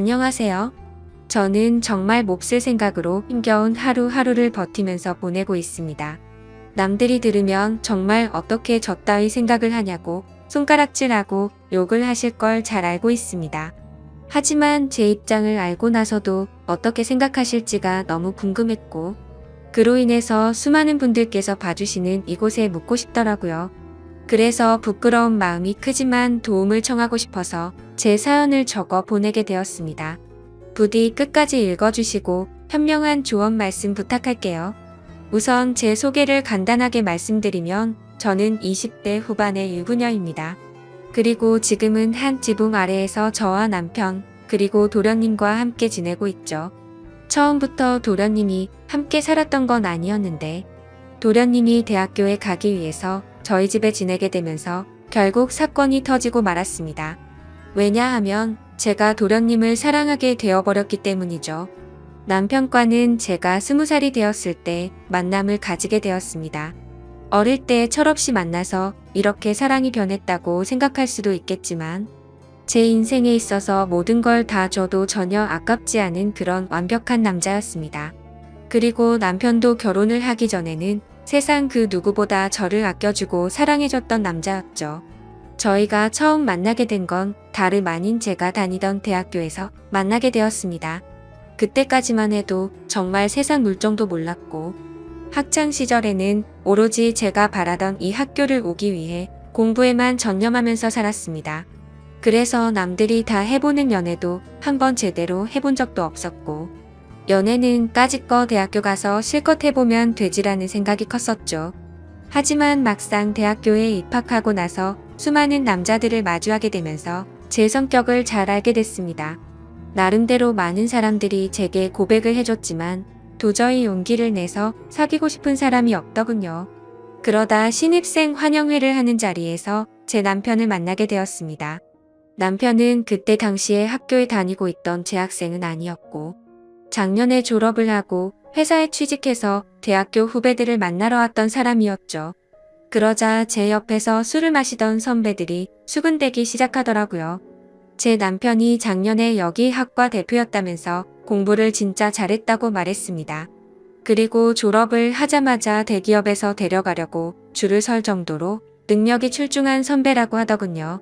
안녕하세요. 저는 정말 몹쓸 생각으로 힘겨운 하루하루를 버티면서 보내고 있습니다. 남들이 들으면 정말 어떻게 저 따위 생각을 하냐고 손가락질하고 욕을 하실 걸 잘 알고 있습니다. 하지만 제 입장을 알고 나서도 어떻게 생각하실지가 너무 궁금했고, 그로 인해서 수많은 분들께서 봐주시는 이곳에 묻고 싶더라고요. 그래서 부끄러운 마음이 크지만 도움을 청하고 싶어서 제 사연을 적어 보내게 되었습니다. 부디 끝까지 읽어주시고 현명한 조언 말씀 부탁할게요. 우선 제 소개를 간단하게 말씀드리면 저는 20대 후반의 유부녀입니다. 그리고 지금은 한 지붕 아래에서 저와 남편 그리고 도련님과 함께 지내고 있죠. 처음부터 도련님이 함께 살았던 건 아니었는데 도련님이 대학교에 가기 위해서 저희 집에 지내게 되면서 결국 사건이 터지고 말았습니다. 왜냐하면 제가 도련님을 사랑하게 되어버렸기 때문이죠. 남편과는 제가 20살이 되었을 때 만남을 가지게 되었습니다. 어릴 때 철없이 만나서 이렇게 사랑이 변했다고 생각할 수도 있겠지만 제 인생에 있어서 모든 걸 다 줘도 전혀 아깝지 않은 그런 완벽한 남자였습니다. 그리고 남편도 결혼을 하기 전에는 세상 그 누구보다 저를 아껴주고 사랑해줬던 남자였죠. 저희가 처음 만나게 된 건 다름 아닌 제가 다니던 대학교에서 만나게 되었습니다. 그때까지만 해도 정말 세상 물정도 몰랐고 학창 시절에는 오로지 제가 바라던 이 학교를 오기 위해 공부에만 전념하면서 살았습니다. 그래서 남들이 다 해보는 연애도 한번 제대로 해본 적도 없었고 연애는 까짓거 대학교 가서 실컷 해보면 되지라는 생각이 컸었죠. 하지만 막상 대학교에 입학하고 나서 수많은 남자들을 마주하게 되면서 제 성격을 잘 알게 됐습니다. 나름대로 많은 사람들이 제게 고백을 해줬지만 도저히 용기를 내서 사귀고 싶은 사람이 없더군요. 그러다 신입생 환영회를 하는 자리에서 제 남편을 만나게 되었습니다. 남편은 그때 당시에 학교에 다니고 있던 재학생은 아니었고 작년에 졸업을 하고 회사에 취직해서 대학교 후배들을 만나러 왔던 사람이었죠. 그러자 제 옆에서 술을 마시던 선배들이 수군대기 시작하더라고요. 제 남편이 작년에 여기 학과 대표였다면서 공부를 진짜 잘했다고 말했습니다. 그리고 졸업을 하자마자 대기업에서 데려가려고 줄을 설 정도로 능력이 출중한 선배라고 하더군요.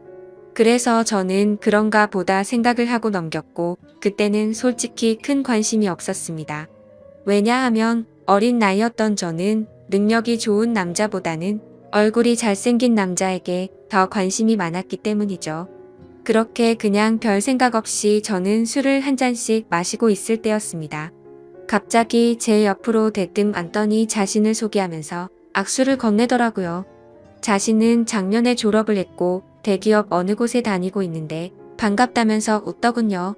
그래서 저는 그런가 보다 생각을 하고 넘겼고 그때는 솔직히 큰 관심이 없었습니다. 왜냐하면 어린 나이였던 저는 능력이 좋은 남자보다는 얼굴이 잘생긴 남자에게 더 관심이 많았기 때문이죠. 그렇게 그냥 별 생각 없이 저는 술을 한 잔씩 마시고 있을 때였습니다. 갑자기 제 옆으로 대뜸 앉더니 자신을 소개하면서 악수를 건네더라고요. 자신은 작년에 졸업을 했고 대기업 어느 곳에 다니고 있는데 반갑다면서 웃더군요.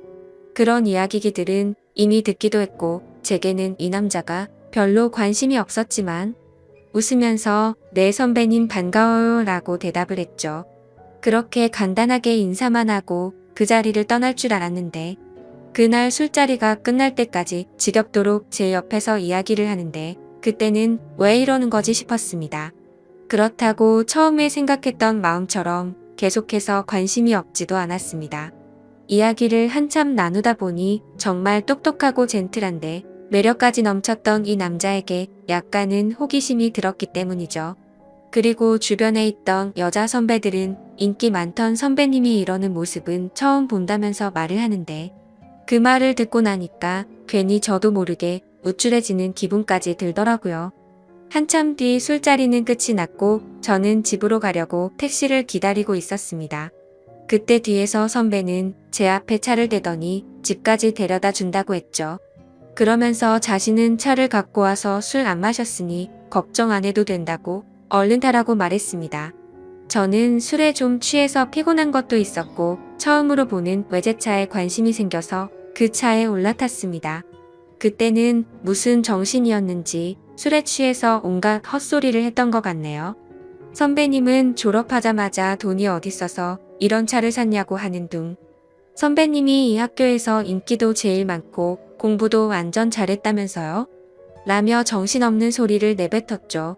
그런 이야기들은 이미 듣기도 했고 제게는 이 남자가 별로 관심이 없었지만 웃으면서 네 선배님 반가워요 라고 대답을 했죠. 그렇게 간단하게 인사만 하고 그 자리를 떠날 줄 알았는데 그날 술자리가 끝날 때까지 지겹도록 제 옆에서 이야기를 하는데 그때는 왜 이러는 거지 싶었습니다. 그렇다고 처음에 생각했던 마음처럼 계속해서 관심이 없지도 않았습니다. 이야기를 한참 나누다 보니 정말 똑똑하고 젠틀한데 매력까지 넘쳤던 이 남자에게 약간은 호기심이 들었기 때문이죠. 그리고 주변에 있던 여자 선배들은 인기 많던 선배님이 이러는 모습은 처음 본다면서 말을 하는데 그 말을 듣고 나니까 괜히 저도 모르게 우쭐해지는 기분까지 들더라고요. 한참 뒤 술자리는 끝이 났고 저는 집으로 가려고 택시를 기다리고 있었습니다. 그때 뒤에서 선배는 제 앞에 차를 대더니 집까지 데려다 준다고 했죠. 그러면서 자신은 차를 갖고 와서 술 안 마셨으니 걱정 안 해도 된다고 얼른 타라고 말했습니다. 저는 술에 좀 취해서 피곤한 것도 있었고 처음으로 보는 외제차에 관심이 생겨서 그 차에 올라탔습니다. 그때는 무슨 정신이었는지 술에 취해서 온갖 헛소리를 했던 것 같네요. 선배님은 졸업하자마자 돈이 어딨어서 이런 차를 샀냐고 하는 둥. 선배님이 이 학교에서 인기도 제일 많고 공부도 완전 잘했다면서요? 라며 정신없는 소리를 내뱉었죠.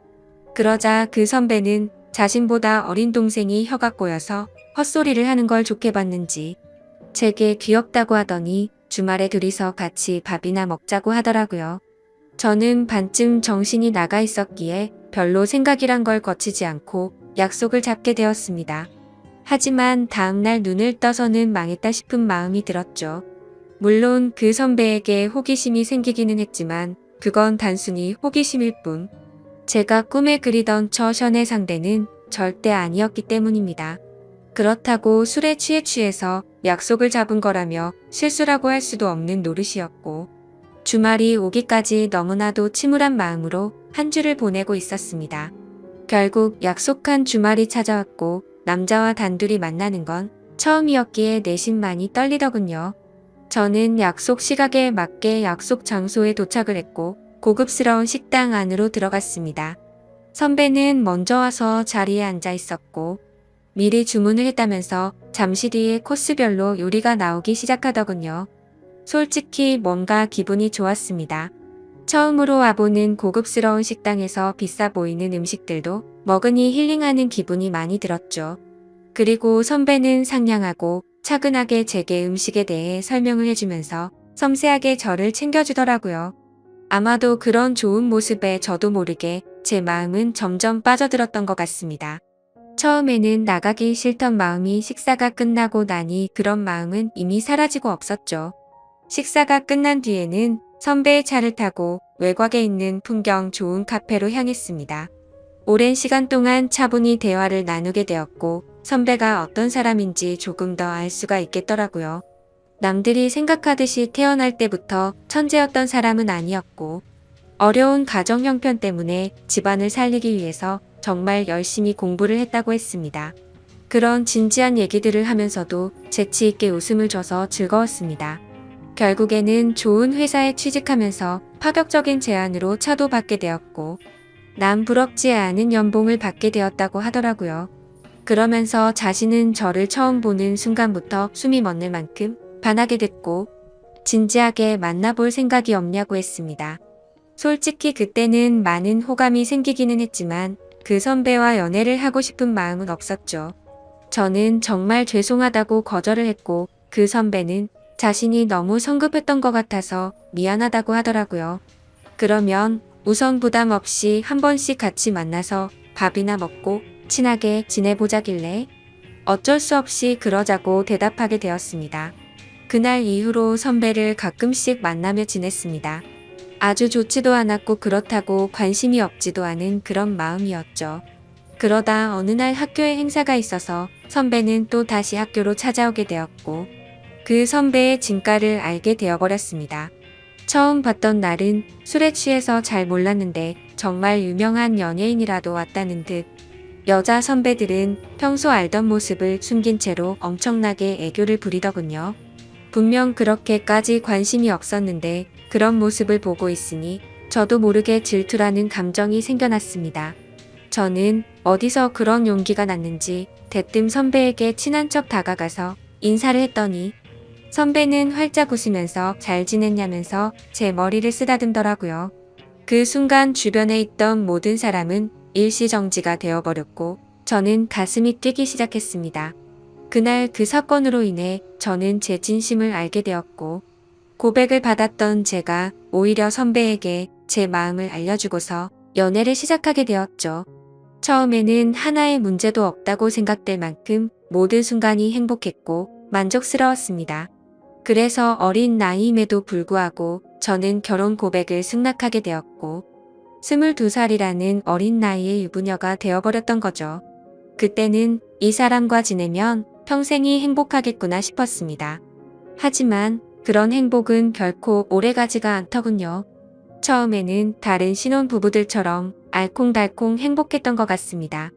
그러자 그 선배는 자신보다 어린 동생이 혀가 꼬여서 헛소리를 하는 걸 좋게 봤는지 제게 귀엽다고 하더니 주말에 둘이서 같이 밥이나 먹자고 하더라고요. 저는 반쯤 정신이 나가 있었기에 별로 생각이란 걸 거치지 않고 약속을 잡게 되었습니다. 하지만 다음날 눈을 떠서는 망했다 싶은 마음이 들었죠. 물론 그 선배에게 호기심이 생기기는 했지만 그건 단순히 호기심일 뿐. 제가 꿈에 그리던 저 션의 상대는 절대 아니었기 때문입니다. 그렇다고 술에 취해서 약속을 잡은 거라며 실수라고 할 수도 없는 노릇이었고, 주말이 오기까지 너무나도 침울한 마음으로 한 주를 보내고 있었습니다. 결국 약속한 주말이 찾아왔고 남자와 단둘이 만나는 건 처음이었기에 내심 많이 떨리더군요. 저는 약속 시각에 맞게 약속 장소에 도착을 했고 고급스러운 식당 안으로 들어갔습니다. 선배는 먼저 와서 자리에 앉아 있었고 미리 주문을 했다면서 잠시 뒤에 코스별로 요리가 나오기 시작하더군요. 솔직히 뭔가 기분이 좋았습니다. 처음으로 와보는 고급스러운 식당에서 비싸 보이는 음식들도 먹으니 힐링하는 기분이 많이 들었죠. 그리고 선배는 상냥하고 차근하게 제게 음식에 대해 설명을 해주면서 섬세하게 저를 챙겨주더라고요. 아마도 그런 좋은 모습에 저도 모르게 제 마음은 점점 빠져들었던 것 같습니다. 처음에는 나가기 싫던 마음이 식사가 끝나고 나니 그런 마음은 이미 사라지고 없었죠. 식사가 끝난 뒤에는 선배의 차를 타고 외곽에 있는 풍경 좋은 카페로 향했습니다. 오랜 시간 동안 차분히 대화를 나누게 되었고 선배가 어떤 사람인지 조금 더 알 수가 있겠더라고요. 남들이 생각하듯이 태어날 때부터 천재였던 사람은 아니었고 어려운 가정 형편 때문에 집안을 살리기 위해서 정말 열심히 공부를 했다고 했습니다. 그런 진지한 얘기들을 하면서도 재치 있게 웃음을 줘서 즐거웠습니다. 결국에는 좋은 회사에 취직하면서 파격적인 제안으로 차도 받게 되었고 남 부럽지 않은 연봉을 받게 되었다고 하더라고요. 그러면서 자신은 저를 처음 보는 순간부터 숨이 멎는 만큼 반하게 됐고 진지하게 만나볼 생각이 없냐고 했습니다. 솔직히 그때는 많은 호감이 생기기는 했지만 그 선배와 연애를 하고 싶은 마음은 없었죠. 저는 정말 죄송하다고 거절을 했고 그 선배는 자신이 너무 성급했던 것 같아서 미안하다고 하더라고요. 그러면 우선 부담 없이 한 번씩 같이 만나서 밥이나 먹고 친하게 지내보자길래 어쩔 수 없이 그러자고 대답하게 되었습니다. 그날 이후로 선배를 가끔씩 만나며 지냈습니다. 아주 좋지도 않았고 그렇다고 관심이 없지도 않은 그런 마음이었죠. 그러다 어느 날 학교에 행사가 있어서 선배는 또 다시 학교로 찾아오게 되었고 그 선배의 진가를 알게 되어버렸습니다. 처음 봤던 날은 술에 취해서 잘 몰랐는데 정말 유명한 연예인이라도 왔다는 듯 여자 선배들은 평소 알던 모습을 숨긴 채로 엄청나게 애교를 부리더군요. 분명 그렇게까지 관심이 없었는데 그런 모습을 보고 있으니 저도 모르게 질투라는 감정이 생겨났습니다. 저는 어디서 그런 용기가 났는지 대뜸 선배에게 친한 척 다가가서 인사를 했더니 선배는 활짝 웃으면서 잘 지냈냐면서 제 머리를 쓰다듬더라고요. 그 순간 주변에 있던 모든 사람은 일시정지가 되어버렸고 저는 가슴이 뛰기 시작했습니다. 그날 그 사건으로 인해 저는 제 진심을 알게 되었고 고백을 받았던 제가 오히려 선배에게 제 마음을 알려주고서 연애를 시작하게 되었죠. 처음에는 하나의 문제도 없다고 생각될 만큼 모든 순간이 행복했고 만족스러웠습니다. 그래서 어린 나이임에도 불구하고 저는 결혼 고백을 승낙하게 되었고 22살이라는 어린 나이의 유부녀가 되어버렸던 거죠. 그때는 이 사람과 지내면 평생이 행복하겠구나 싶었습니다. 하지만 그런 행복은 결코 오래가지가 않더군요. 처음에는 다른 신혼부부들처럼 알콩달콩 행복했던 것 같습니다.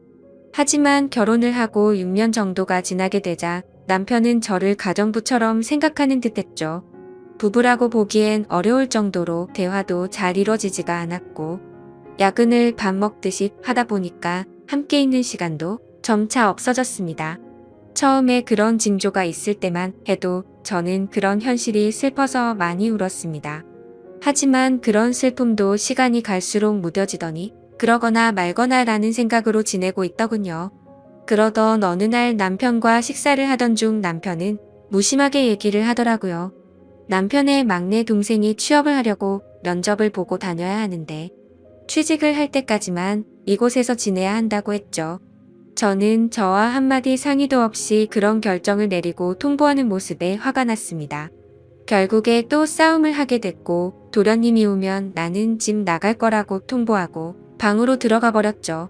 하지만 결혼을 하고 6년 정도가 지나게 되자 남편은 저를 가정부처럼 생각하는 듯했죠. 부부라고 보기엔 어려울 정도로 대화도 잘 이루어지지가 않았고 야근을 밥 먹듯이 하다 보니까 함께 있는 시간도 점차 없어졌습니다. 처음에 그런 징조가 있을 때만 해도 저는 그런 현실이 슬퍼서 많이 울었습니다. 하지만 그런 슬픔도 시간이 갈수록 무뎌지더니 그러거나 말거나라는 생각으로 지내고 있더군요. 그러던 어느 날 남편과 식사를 하던 중 남편은 무심하게 얘기를 하더라고요. 남편의 막내 동생이 취업을 하려고 면접을 보고 다녀야 하는데 취직을 할 때까지만 이곳에서 지내야 한다고 했죠. 저는 저와 한마디 상의도 없이 그런 결정을 내리고 통보하는 모습에 화가 났습니다. 결국에 또 싸움을 하게 됐고 도련님이 오면 나는 집 나갈 거라고 통보하고 방으로 들어가 버렸죠.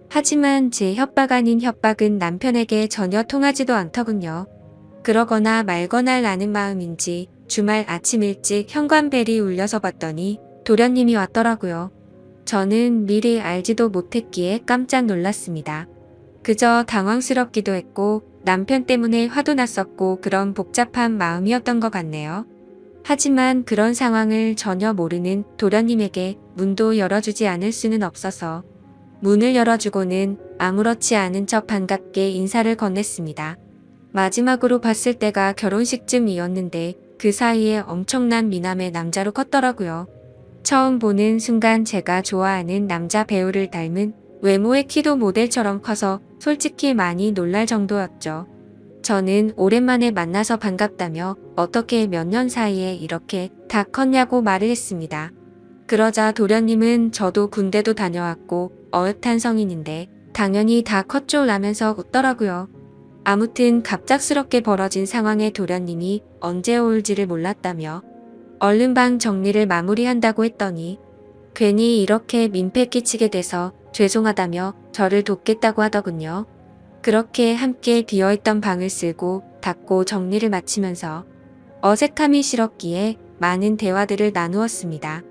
하지만 제 협박 아닌 협박은 남편에게 전혀 통하지도 않더군요. 그러거나 말거나 라는 마음인지 주말 아침 일찍 현관벨이 울려서 봤더니 도련님이 왔더라고요. 저는 미리 알지도 못했기에 깜짝 놀랐습니다. 그저 당황스럽기도 했고 남편 때문에 화도 났었고 그런 복잡한 마음이었던 것 같네요. 하지만 그런 상황을 전혀 모르는 도련님에게 문도 열어주지 않을 수는 없어서 문을 열어주고는 아무렇지 않은 척 반갑게 인사를 건넸습니다. 마지막으로 봤을 때가 결혼식쯤이었는데 그 사이에 엄청난 미남의 남자로 컸더라고요. 처음 보는 순간 제가 좋아하는 남자 배우를 닮은 외모의 키도 모델처럼 커서 솔직히 많이 놀랄 정도였죠. 저는 오랜만에 만나서 반갑다며 어떻게 몇 년 사이에 이렇게 다 컸냐고 말을 했습니다. 그러자 도련님은 저도 군대도 다녀왔고 어엿한 성인인데 당연히 다 컸죠 라면서 웃더라고요. 아무튼 갑작스럽게 벌어진 상황에 도련님이 언제 올지를 몰랐다며 얼른 방 정리를 마무리한다고 했더니 괜히 이렇게 민폐 끼치게 돼서 죄송하다며 저를 돕겠다고 하더군요. 그렇게 함께 비어있던 방을 쓸고 닫고 정리를 마치면서 어색함이 싫었기에 많은 대화들을 나누었습니다.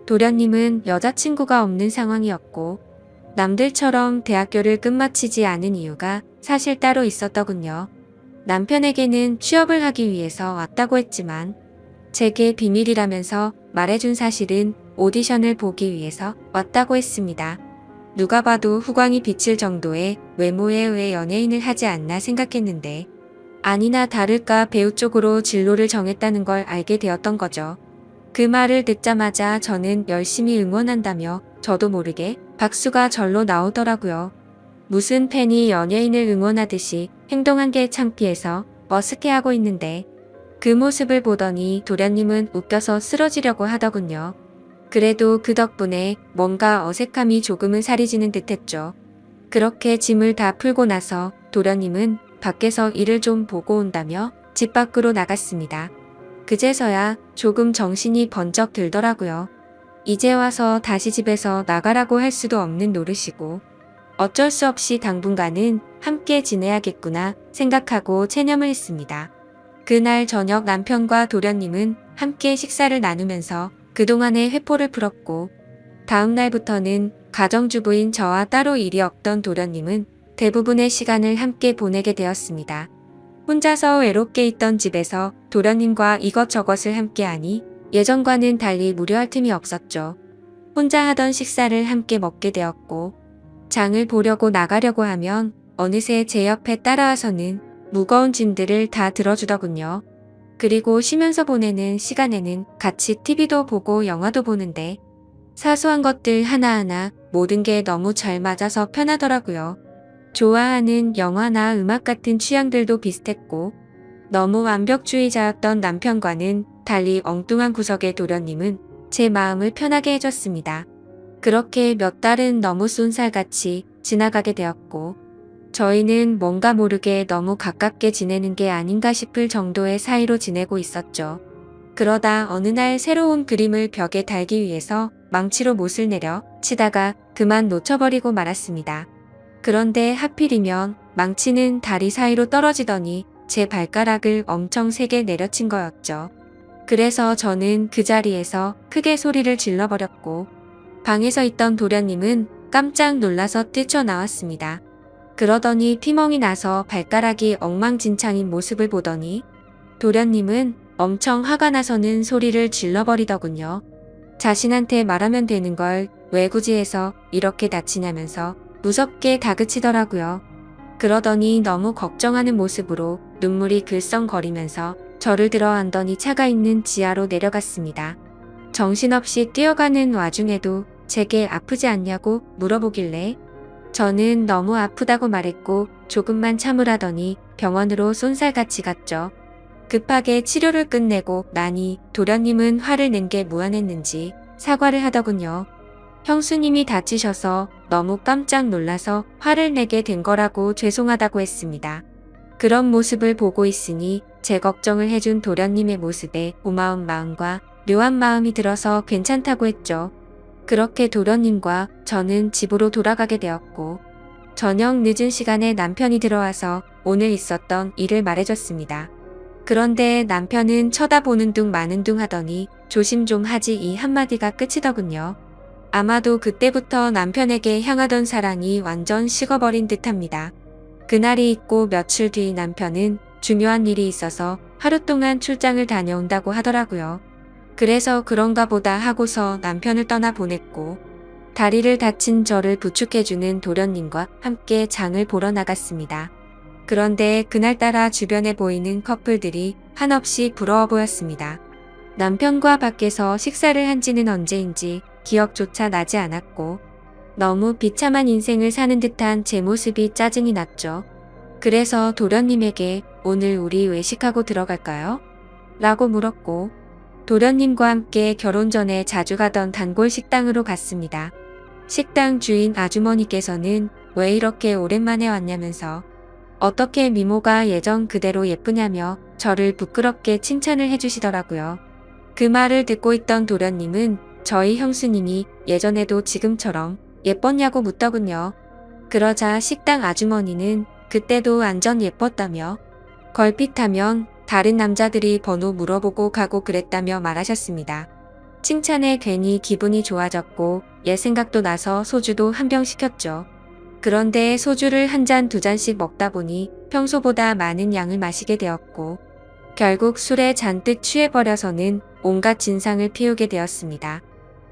도련님은 여자친구가 없는 상황이었고 남들처럼 대학교를 끝마치지 않은 이유가 사실 따로 있었더군요. 남편에게는 취업을 하기 위해서 왔다고 했지만 제게 비밀이라면서 말해준 사실은 오디션을 보기 위해서 왔다고 했습니다. 누가 봐도 후광이 비칠 정도의 외모에 왜 연예인을 하지 않나 생각했는데 아니나 다를까 배우 쪽으로 진로를 정했다는 걸 알게 되었던 거죠. 그 말을 듣자마자 저는 열심히 응원한다며 저도 모르게 박수가 절로 나오더라고요. 무슨 팬이 연예인을 응원하듯이 행동한 게 창피해서 머쓱해하고 있는데 그 모습을 보더니 도련님은 웃겨서 쓰러지려고 하더군요. 그래도 그 덕분에 뭔가 어색함이 조금은 사라지는 듯했죠. 그렇게 짐을 다 풀고 나서 도련님은 밖에서 일을 좀 보고 온다며 집 밖으로 나갔습니다. 그제서야 조금 정신이 번쩍 들더라고요. 이제 와서 다시 집에서 나가라고 할 수도 없는 노릇이고 어쩔 수 없이 당분간은 함께 지내야겠구나 생각하고 체념을 했습니다. 그날 저녁 남편과 도련님은 함께 식사를 나누면서 그동안의 회포를 풀었고 다음 날부터는 가정주부인 저와 따로 일이 없던 도련님은 대부분의 시간을 함께 보내게 되었습니다. 혼자서 외롭게 있던 집에서 도련님과 이것저것을 함께하니 예전과는 달리 무료할 틈이 없었죠. 혼자 하던 식사를 함께 먹게 되었고 장을 보려고 나가려고 하면 어느새 제 옆에 따라와서는 무거운 짐들을 다 들어주더군요. 그리고 쉬면서 보내는 시간에는 같이 TV도 보고 영화도 보는데 사소한 것들 하나하나 모든 게 너무 잘 맞아서 편하더라고요. 좋아하는 영화나 음악 같은 취향들도 비슷했고 너무 완벽주의자였던 남편과는 달리 엉뚱한 구석의 도련님은 제 마음을 편하게 해줬습니다. 그렇게 몇 달은 너무 쏜살같이 지나가게 되었고 저희는 뭔가 모르게 너무 가깝게 지내는 게 아닌가 싶을 정도의 사이로 지내고 있었죠. 그러다 어느 날 새로운 그림을 벽에 달기 위해서 망치로 못을 내려 치다가 그만 놓쳐버리고 말았습니다. 그런데 하필이면 망치는 다리 사이로 떨어지더니 제 발가락을 엄청 세게 내려친 거였죠. 그래서 저는 그 자리에서 크게 소리를 질러버렸고 방에서 있던 도련님은 깜짝 놀라서 뛰쳐나왔습니다. 그러더니 피멍이 나서 발가락이 엉망진창인 모습을 보더니 도련님은 엄청 화가 나서는 소리를 질러버리더군요. 자신한테 말하면 되는 걸 왜 굳이 해서 이렇게 다치냐면서 무섭게 다그치더라고요. 그러더니 너무 걱정하는 모습으로 눈물이 글썽거리면서 저를 들어안더니 차가 있는 지하로 내려갔습니다. 정신없이 뛰어가는 와중에도 제게 아프지 않냐고 물어보길래 저는 너무 아프다고 말했고 조금만 참으라더니 병원으로 쏜살같이 갔죠. 급하게 치료를 끝내고 나니 도련님은 화를 낸 게 무안했는지 사과를 하더군요. 형수님이 다치셔서 너무 깜짝 놀라서 화를 내게 된 거라고 죄송하다고 했습니다. 그런 모습을 보고 있으니 제 걱정을 해준 도련님의 모습에 고마운 마음과 묘한 마음이 들어서 괜찮다고 했죠. 그렇게 도련님과 저는 집으로 돌아가게 되었고 저녁 늦은 시간에 남편이 들어와서 오늘 있었던 일을 말해줬습니다. 그런데 남편은 쳐다보는 둥 마는 둥 하더니 조심 좀 하지 이 한마디가 끝이더군요. 아마도 그때부터 남편에게 향하던 사랑이 완전 식어버린 듯합니다. 그날이 있고 며칠 뒤 남편은 중요한 일이 있어서 하루 동안 출장을 다녀온다고 하더라고요. 그래서 그런가 보다 하고서 남편을 떠나보냈고 다리를 다친 저를 부축해주는 도련님과 함께 장을 보러 나갔습니다. 그런데 그날따라 주변에 보이는 커플들이 한없이 부러워 보였습니다. 남편과 밖에서 식사를 한 지는 언제인지 기억조차 나지 않았고 너무 비참한 인생을 사는 듯한 제 모습이 짜증이 났죠. 그래서 도련님에게 오늘 우리 외식하고 들어갈까요? 라고 물었고 도련님과 함께 결혼 전에 자주 가던 단골 식당으로 갔습니다. 식당 주인 아주머니께서는 왜 이렇게 오랜만에 왔냐면서 어떻게 미모가 예전 그대로 예쁘냐며 저를 부끄럽게 칭찬을 해주시더라고요. 그 말을 듣고 있던 도련님은 저희 형수님이 예전에도 지금처럼 예뻤냐고 묻더군요. 그러자 식당 아주머니는 그때도 완전 예뻤다며 걸핏하면 다른 남자들이 번호 물어보고 가고 그랬다며 말하셨습니다. 칭찬에 괜히 기분이 좋아졌고 옛 생각도 나서 소주도 한 병 시켰죠. 그런데 소주를 한 잔 두 잔씩 먹다 보니 평소보다 많은 양을 마시게 되었고 결국 술에 잔뜩 취해버려서는 온갖 진상을 피우게 되었습니다.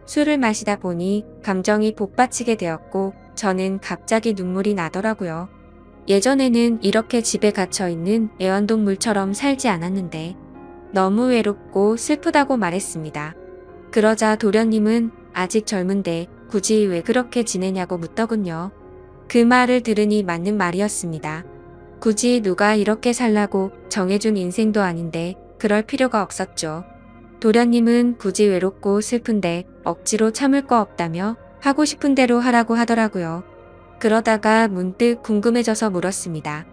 술을 마시다 보니 감정이 복받치게 되었고 저는 갑자기 눈물이 나더라고요. 예전에는 이렇게 집에 갇혀있는 애완동물처럼 살지 않았는데 너무 외롭고 슬프다고 말했습니다. 그러자 도련님은 아직 젊은데 굳이 왜 그렇게 지내냐고 묻더군요. 그 말을 들으니 맞는 말이었습니다. 굳이 누가 이렇게 살라고 정해준 인생도 아닌데 그럴 필요가 없었죠. 도련님은 굳이 외롭고 슬픈데 억지로 참을 거 없다며 하고 싶은 대로 하라고 하더라고요. 그러다가 문득 궁금해져서 물었습니다.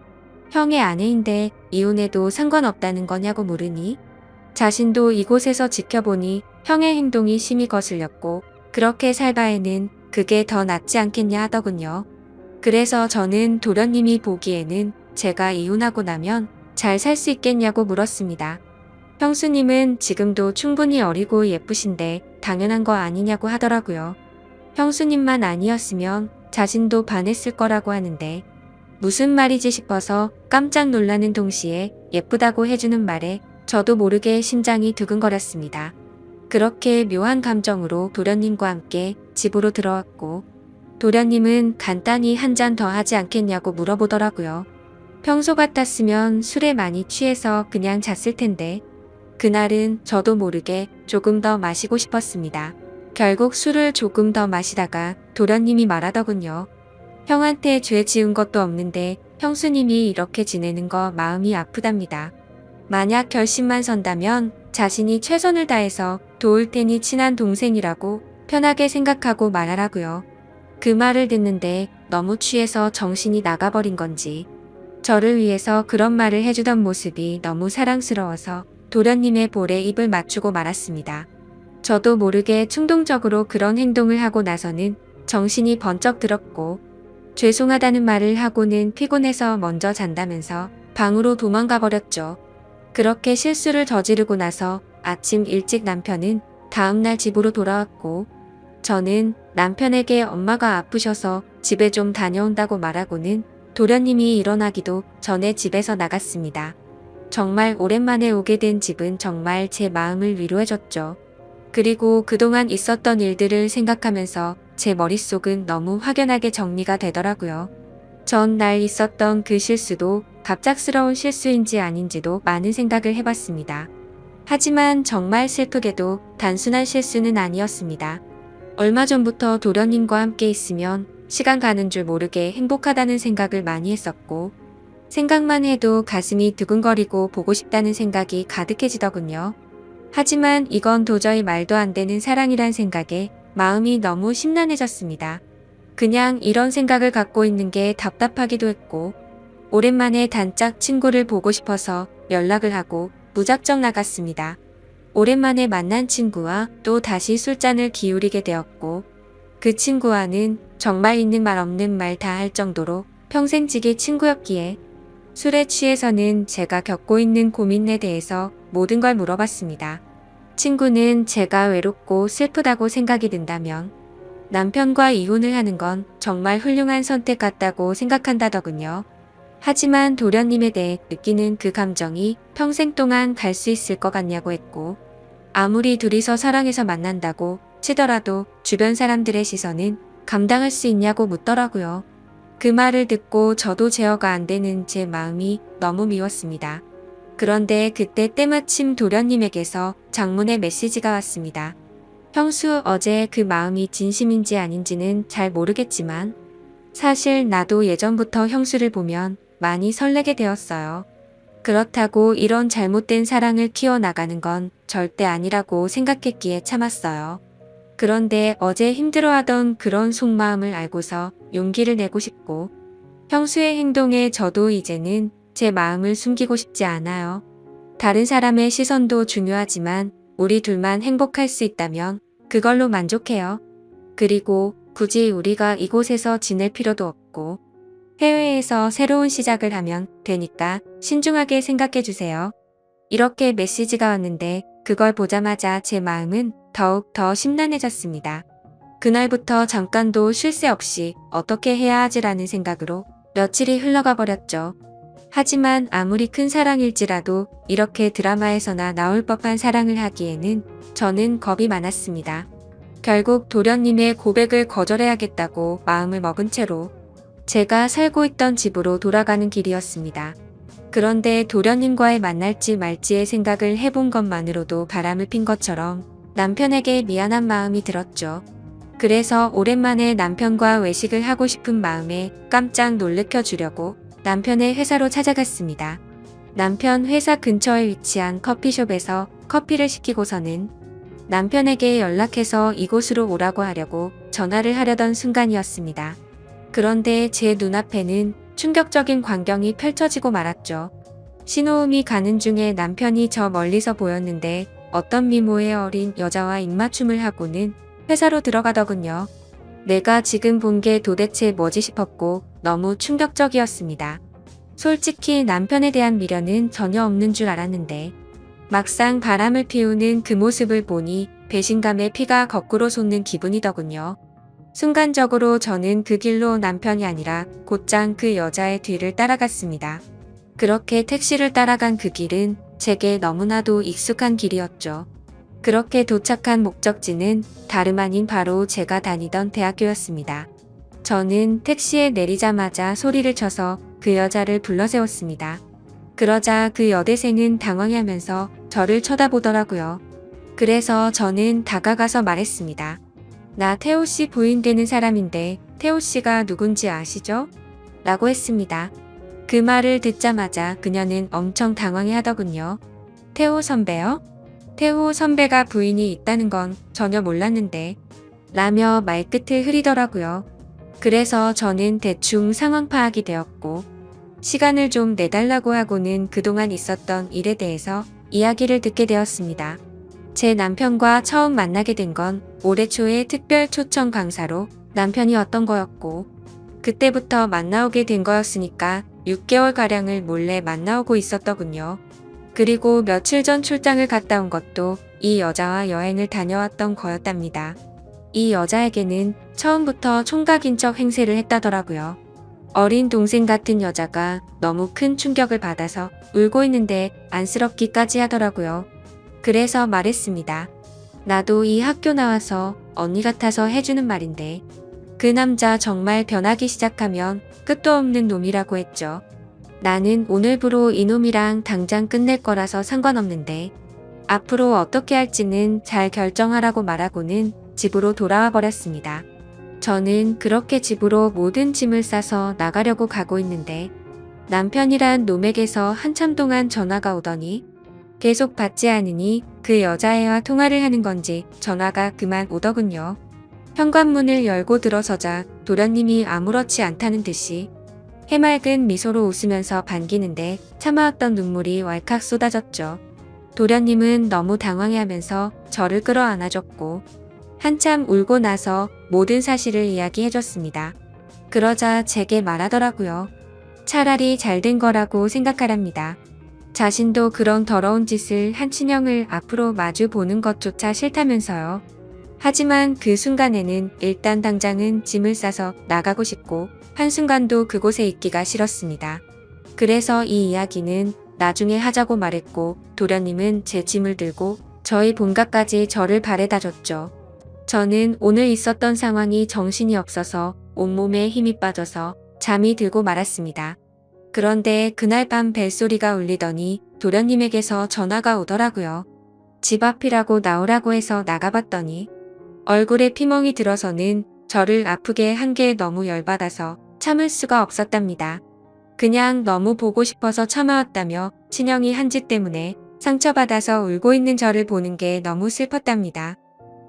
형의 아내인데 이혼해도 상관없다는 거냐고 물으니 자신도 이곳에서 지켜보니 형의 행동이 심히 거슬렸고 그렇게 살 바에는 그게 더 낫지 않겠냐 하더군요. 그래서 저는 도련님이 보기에는 제가 이혼하고 나면 잘 살 수 있겠냐고 물었습니다. 형수님은 지금도 충분히 어리고 예쁘신데 당연한 거 아니냐고 하더라고요. 형수님만 아니었으면 자신도 반했을 거라고 하는데 무슨 말이지 싶어서 깜짝 놀라는 동시에 예쁘다고 해주는 말에 저도 모르게 심장이 두근거렸습니다. 그렇게 묘한 감정으로 도련님과 함께 집으로 들어왔고 도련님은 간단히 한 잔 더 하지 않겠냐고 물어보더라고요. 평소 같았으면 술에 많이 취해서 그냥 잤을 텐데 그날은 저도 모르게 조금 더 마시고 싶었습니다. 결국 술을 조금 더 마시다가 도련님이 말하더군요. 형한테 죄 지은 것도 없는데 형수님이 이렇게 지내는 거 마음이 아프답니다. 만약 결심만 선다면 자신이 최선을 다해서 도울 테니 친한 동생이라고 편하게 생각하고 말하라고요. 그 말을 듣는데 너무 취해서 정신이 나가버린 건지 저를 위해서 그런 말을 해주던 모습이 너무 사랑스러워서 도련님의 볼에 입을 맞추고 말았습니다. 저도 모르게 충동적으로 그런 행동을 하고 나서는 정신이 번쩍 들었고 죄송하다는 말을 하고는 피곤해서 먼저 잔다면서 방으로 도망가 버렸죠. 그렇게 실수를 저지르고 나서 아침 일찍 남편은 다음날 집으로 돌아왔고 저는 남편에게 엄마가 아프셔서 집에 좀 다녀온다고 말하고는 도련님이 일어나기도 전에 집에서 나갔습니다. 정말 오랜만에 오게 된 집은 정말 제 마음을 위로해줬죠. 그리고 그동안 있었던 일들을 생각하면서 제 머릿속은 너무 확연하게 정리가 되더라고요. 전날 있었던 그 실수도 갑작스러운 실수인지 아닌지도 많은 생각을 해봤습니다. 하지만 정말 슬프게도 단순한 실수는 아니었습니다. 얼마 전부터 도련님과 함께 있으면 시간 가는 줄 모르게 행복하다는 생각을 많이 했었고 생각만 해도 가슴이 두근거리고 보고 싶다는 생각이 가득해지더군요. 하지만 이건 도저히 말도 안 되는 사랑이란 생각에 마음이 너무 심란해졌습니다. 그냥 이런 생각을 갖고 있는 게 답답하기도 했고, 오랜만에 단짝 친구를 보고 싶어서 연락을 하고 무작정 나갔습니다. 오랜만에 만난 친구와 또 다시 술잔을 기울이게 되었고, 그 친구와는 정말 있는 말 없는 말 다 할 정도로 평생 지기 친구였기에 술에 취해서는 제가 겪고 있는 고민에 대해서 모든 걸 물어봤습니다. 친구는 제가 외롭고 슬프다고 생각이 든다면 남편과 이혼을 하는 건 정말 훌륭한 선택 같다고 생각한다더군요. 하지만 도련님에 대해 느끼는 그 감정이 평생 동안 갈 수 있을 것 같냐고 했고, 아무리 둘이서 사랑해서 만난다고 치더라도 주변 사람들의 시선은 감당할 수 있냐고 묻더라고요. 그 말을 듣고 저도 제어가 안 되는 제 마음이 너무 미웠습니다. 그런데 그때 때마침 도련님에게서 장문의 메시지가 왔습니다. 형수, 어제 그 마음이 진심인지 아닌지는 잘 모르겠지만 사실 나도 예전부터 형수를 보면 많이 설레게 되었어요. 그렇다고 이런 잘못된 사랑을 키워나가는 건 절대 아니라고 생각했기에 참았어요. 그런데 어제 힘들어하던 그런 속마음을 알고서 용기를 내고 싶고, 형수의 행동에 저도 이제는 제 마음을 숨기고 싶지 않아요. 다른 사람의 시선도 중요하지만 우리 둘만 행복할 수 있다면 그걸로 만족해요. 그리고 굳이 우리가 이곳에서 지낼 필요도 없고 해외에서 새로운 시작을 하면 되니까 신중하게 생각해 주세요. 이렇게 메시지가 왔는데 그걸 보자마자 제 마음은 더욱 더 심란해졌습니다. 그날부터 잠깐도 쉴 새 없이 어떻게 해야 하지라는 생각으로 며칠이 흘러가 버렸죠. 하지만 아무리 큰 사랑일지라도 이렇게 드라마에서나 나올 법한 사랑을 하기에는 저는 겁이 많았습니다. 결국 도련님의 고백을 거절해야겠다고 마음을 먹은 채로 제가 살고 있던 집으로 돌아가는 길이었습니다. 그런데 도련님과의 만날지 말지의 생각을 해본 것만으로도 바람을 핀 것처럼 남편에게 미안한 마음이 들었죠. 그래서 오랜만에 남편과 외식을 하고 싶은 마음에 깜짝 놀래켜 주려고 남편의 회사로 찾아갔습니다. 남편 회사 근처에 위치한 커피숍에서 커피를 시키고서는 남편에게 연락해서 이곳으로 오라고 하려고 전화를 하려던 순간이었습니다. 그런데 제 눈앞에는 충격적인 광경이 펼쳐지고 말았죠. 신호음이 가는 중에 남편이 저 멀리서 보였는데 어떤 미모의 어린 여자와 입맞춤을 하고는 회사로 들어가더군요. 내가 지금 본 게 도대체 뭐지 싶었고 너무 충격적이었습니다. 솔직히 남편에 대한 미련은 전혀 없는 줄 알았는데 막상 바람을 피우는 그 모습을 보니 배신감에 피가 거꾸로 솟는 기분이더군요. 순간적으로 저는 그 길로 남편이 아니라 곧장 그 여자의 뒤를 따라갔습니다. 그렇게 택시를 따라간 그 길은 제게 너무나도 익숙한 길이었죠. 그렇게 도착한 목적지는 다름 아닌 바로 제가 다니던 대학교였습니다. 저는 택시에 내리자마자 소리를 쳐서 그 여자를 불러세웠습니다. 그러자 그 여대생은 당황해하면서 저를 쳐다보더라고요. 그래서 저는 다가가서 말했습니다. 나 태호 씨 부인 되는 사람인데 태호 씨가 누군지 아시죠? 라고 했습니다. 그 말을 듣자마자 그녀는 엄청 당황해 하더군요. 태호 선배요? 태호 선배가 부인이 있다는 건 전혀 몰랐는데 라며 말끝을 흐리더라고요. 그래서 저는 대충 상황 파악이 되었고 시간을 좀 내달라고 하고는 그동안 있었던 일에 대해서 이야기를 듣게 되었습니다. 제 남편과 처음 만나게 된 건 올해 초에 특별 초청 강사로 남편이었던 거였고 그때부터 만나오게 된 거였으니까 6개월가량을 몰래 만나오고 있었더군요. 그리고 며칠 전 출장을 갔다 온 것도 이 여자와 여행을 다녀왔던 거였답니다. 이 여자에게는 처음부터 총각인척 행세를 했다더라고요. 어린 동생 같은 여자가 너무 큰 충격을 받아서 울고 있는데 안쓰럽기까지 하더라고요. 그래서 말했습니다. 나도 이 학교 나와서 언니 같아서 해주는 말인데 그 남자 정말 변하기 시작하면 끝도 없는 놈이라고 했죠. 나는 오늘부로 이놈이랑 당장 끝낼 거라서 상관없는데 앞으로 어떻게 할지는 잘 결정하라고 말하고는 집으로 돌아와 버렸습니다. 저는 그렇게 집으로 모든 짐을 싸서 나가려고 가고 있는데 남편이란 놈에게서 한참 동안 전화가 오더니 계속 받지 않으니 그 여자애와 통화를 하는 건지 전화가 그만 오더군요. 현관문을 열고 들어서자 도련님이 아무렇지 않다는 듯이 해맑은 미소로 웃으면서 반기는데 참아왔던 눈물이 왈칵 쏟아졌죠. 도련님은 너무 당황해하면서 저를 끌어안아줬고 한참 울고 나서 모든 사실을 이야기해줬습니다. 그러자 제게 말하더라고요. 차라리 잘된 거라고 생각하랍니다. 자신도 그런 더러운 짓을 한 친형을 앞으로 마주 보는 것조차 싫다면서요. 하지만 그 순간에는 일단 당장은 짐을 싸서 나가고 싶고 한순간도 그곳에 있기가 싫었습니다. 그래서 이 이야기는 나중에 하자고 말했고 도련님은 제 짐을 들고 저희 본가까지 저를 바래다 줬죠. 저는 오늘 있었던 상황이 정신이 없어서 온몸에 힘이 빠져서 잠이 들고 말았습니다. 그런데 그날 밤 벨소리가 울리더니 도련님에게서 전화가 오더라고요. 집 앞이라고 나오라고 해서 나가봤더니 얼굴에 피멍이 들어서는 저를 아프게 한 게 너무 열받아서 참을 수가 없었답니다. 그냥 너무 보고 싶어서 참아왔다며 친형이 한 짓 때문에 상처받아서 울고 있는 저를 보는 게 너무 슬펐답니다.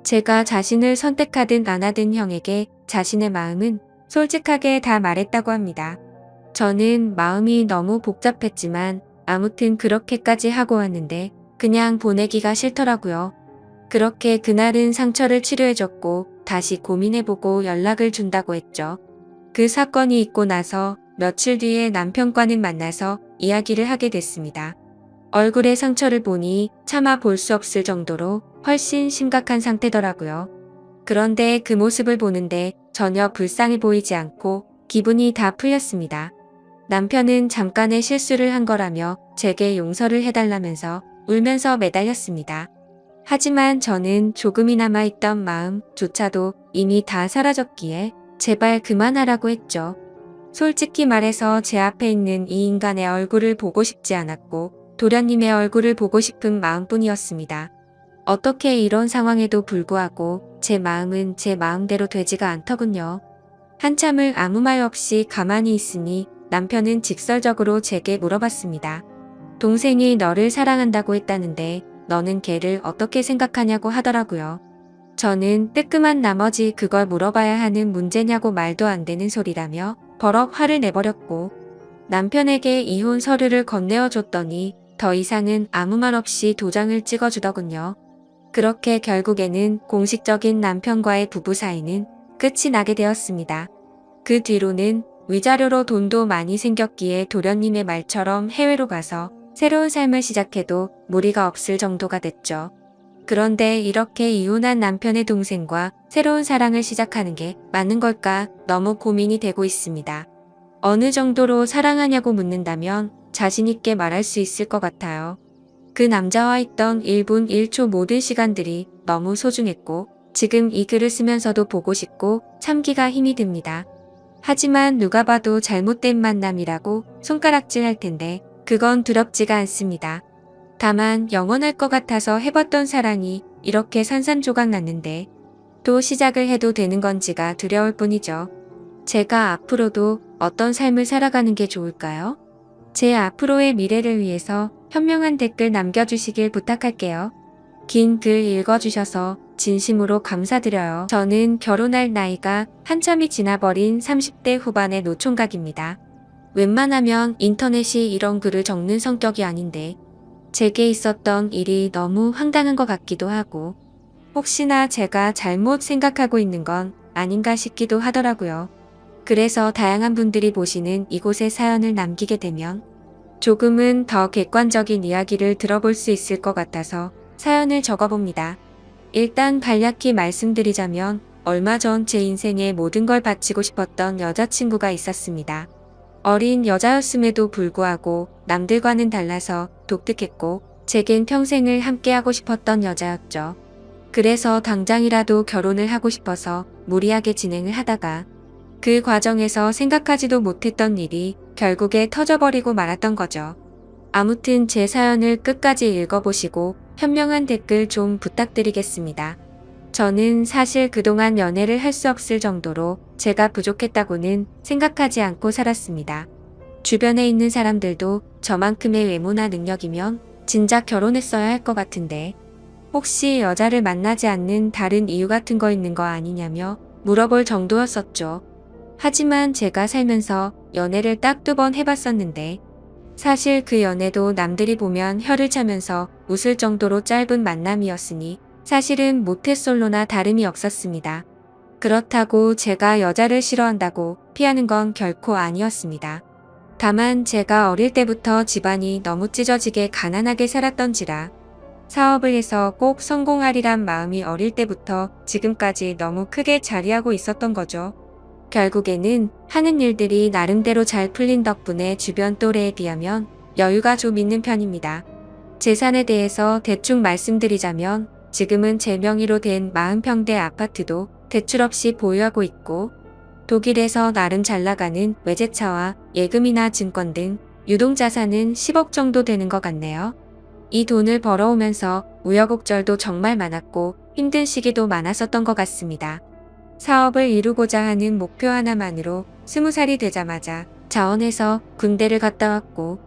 제가 자신을 선택하든 안 하든 형에게 자신의 마음은 솔직하게 다 말했다고 합니다. 저는 마음이 너무 복잡했지만 아무튼 그렇게까지 하고 왔는데 그냥 보내기가 싫더라고요. 그렇게 그날은 상처를 치료해줬고 다시 고민해보고 연락을 준다고 했죠. 그 사건이 있고 나서 며칠 뒤에 남편과는 만나서 이야기를 하게 됐습니다. 얼굴에 상처를 보니 차마 볼 수 없을 정도로 훨씬 심각한 상태더라고요. 그런데 그 모습을 보는데 전혀 불쌍해 보이지 않고 기분이 다 풀렸습니다. 남편은 잠깐의 실수를 한 거라며 제게 용서를 해달라면서 울면서 매달렸습니다. 하지만 저는 조금이나마 있던 마음조차도 이미 다 사라졌기에 제발 그만하라고 했죠. 솔직히 말해서 제 앞에 있는 이 인간의 얼굴을 보고 싶지 않았고 도련님의 얼굴을 보고 싶은 마음뿐이었습니다. 어떻게 이런 상황에도 불구하고 제 마음은 제 마음대로 되지가 않더군요. 한참을 아무 말 없이 가만히 있으니 남편은 직설적으로 제게 물어봤습니다. 동생이 너를 사랑한다고 했다는데 너는 걔를 어떻게 생각하냐고 하더라고요. 저는 뜨끔한 나머지 그걸 물어봐야 하는 문제냐고 말도 안 되는 소리라며 버럭 화를 내버렸고 남편에게 이혼 서류를 건네어 줬더니 더 이상은 아무 말 없이 도장을 찍어주더군요. 그렇게 결국에는 공식적인 남편과의 부부 사이는 끝이 나게 되었습니다. 그 뒤로는 위자료로 돈도 많이 생겼기에 도련님의 말처럼 해외로 가서 새로운 삶을 시작해도 무리가 없을 정도가 됐죠. 그런데 이렇게 이혼한 남편의 동생과 새로운 사랑을 시작하는 게 맞는 걸까 너무 고민이 되고 있습니다. 어느 정도로 사랑하냐고 묻는다면 자신 있게 말할 수 있을 것 같아요. 그 남자와 있던 1분 1초 모든 시간들이 너무 소중했고 지금 이 글을 쓰면서도 보고 싶고 참기가 힘이 듭니다. 하지만 누가 봐도 잘못된 만남이라고 손가락질 할 텐데 그건 두렵지가 않습니다. 다만 영원할 것 같아서 해봤던 사랑이 이렇게 산산조각 났는데 또 시작을 해도 되는 건지가 두려울 뿐이죠. 제가 앞으로도 어떤 삶을 살아가는 게 좋을까요? 제 앞으로의 미래를 위해서 현명한 댓글 남겨주시길 부탁할게요. 긴 글 읽어주셔서 진심으로 감사드려요. 저는 결혼할 나이가 한참이 지나버린 30대 후반의 노총각입니다. 웬만하면 인터넷이 이런 글을 적는 성격이 아닌데 제게 있었던 일이 너무 황당한 것 같기도 하고 혹시나 제가 잘못 생각하고 있는 건 아닌가 싶기도 하더라고요. 그래서 다양한 분들이 보시는 이곳에 사연을 남기게 되면 조금은 더 객관적인 이야기를 들어볼 수 있을 것 같아서 사연을 적어봅니다. 일단 간략히 말씀드리자면 얼마 전 제 인생의 모든 걸 바치고 싶었던 여자친구가 있었습니다. 어린 여자였음에도 불구하고 남들과는 달라서 독특했고 제겐 평생을 함께하고 싶었던 여자였죠. 그래서 당장이라도 결혼을 하고 싶어서 무리하게 진행을 하다가 그 과정에서 생각하지도 못했던 일이 결국에 터져버리고 말았던 거죠. 아무튼 제 사연을 끝까지 읽어보시고 현명한 댓글 좀 부탁드리겠습니다. 저는 사실 그동안 연애를 할 수 없을 정도로 제가 부족했다고는 생각하지 않고 살았습니다. 주변에 있는 사람들도 저만큼의 외모나 능력이면 진작 결혼했어야 할 것 같은데 혹시 여자를 만나지 않는 다른 이유 같은 거 있는 거 아니냐며 물어볼 정도였었죠. 하지만 제가 살면서 연애를 딱 2번 해봤었는데 사실 그 연애도 남들이 보면 혀를 차면서 웃을 정도로 짧은 만남이었으니 사실은 모태솔로나 다름이 없었습니다. 그렇다고 제가 여자를 싫어한다고 피하는 건 결코 아니었습니다. 다만 제가 어릴 때부터 집안이 너무 찢어지게 가난하게 살았던지라 사업을 해서 꼭 성공하리란 마음이 어릴 때부터 지금까지 너무 크게 자리하고 있었던 거죠. 결국에는 하는 일들이 나름대로 잘 풀린 덕분에 주변 또래에 비하면 여유가 좀 있는 편입니다. 재산에 대해서 대충 말씀드리자면 지금은 제 명의로 된 40평대 아파트도 대출 없이 보유하고 있고 독일에서 나름 잘 나가는 외제차와 예금이나 증권 등 유동자산은 10억 정도 되는 것 같네요. 이 돈을 벌어오면서 우여곡절도 정말 많았고 힘든 시기도 많았었던 것 같습니다. 사업을 이루고자 하는 목표 하나만으로 20살이 되자마자 자원해서 군대를 갔다 왔고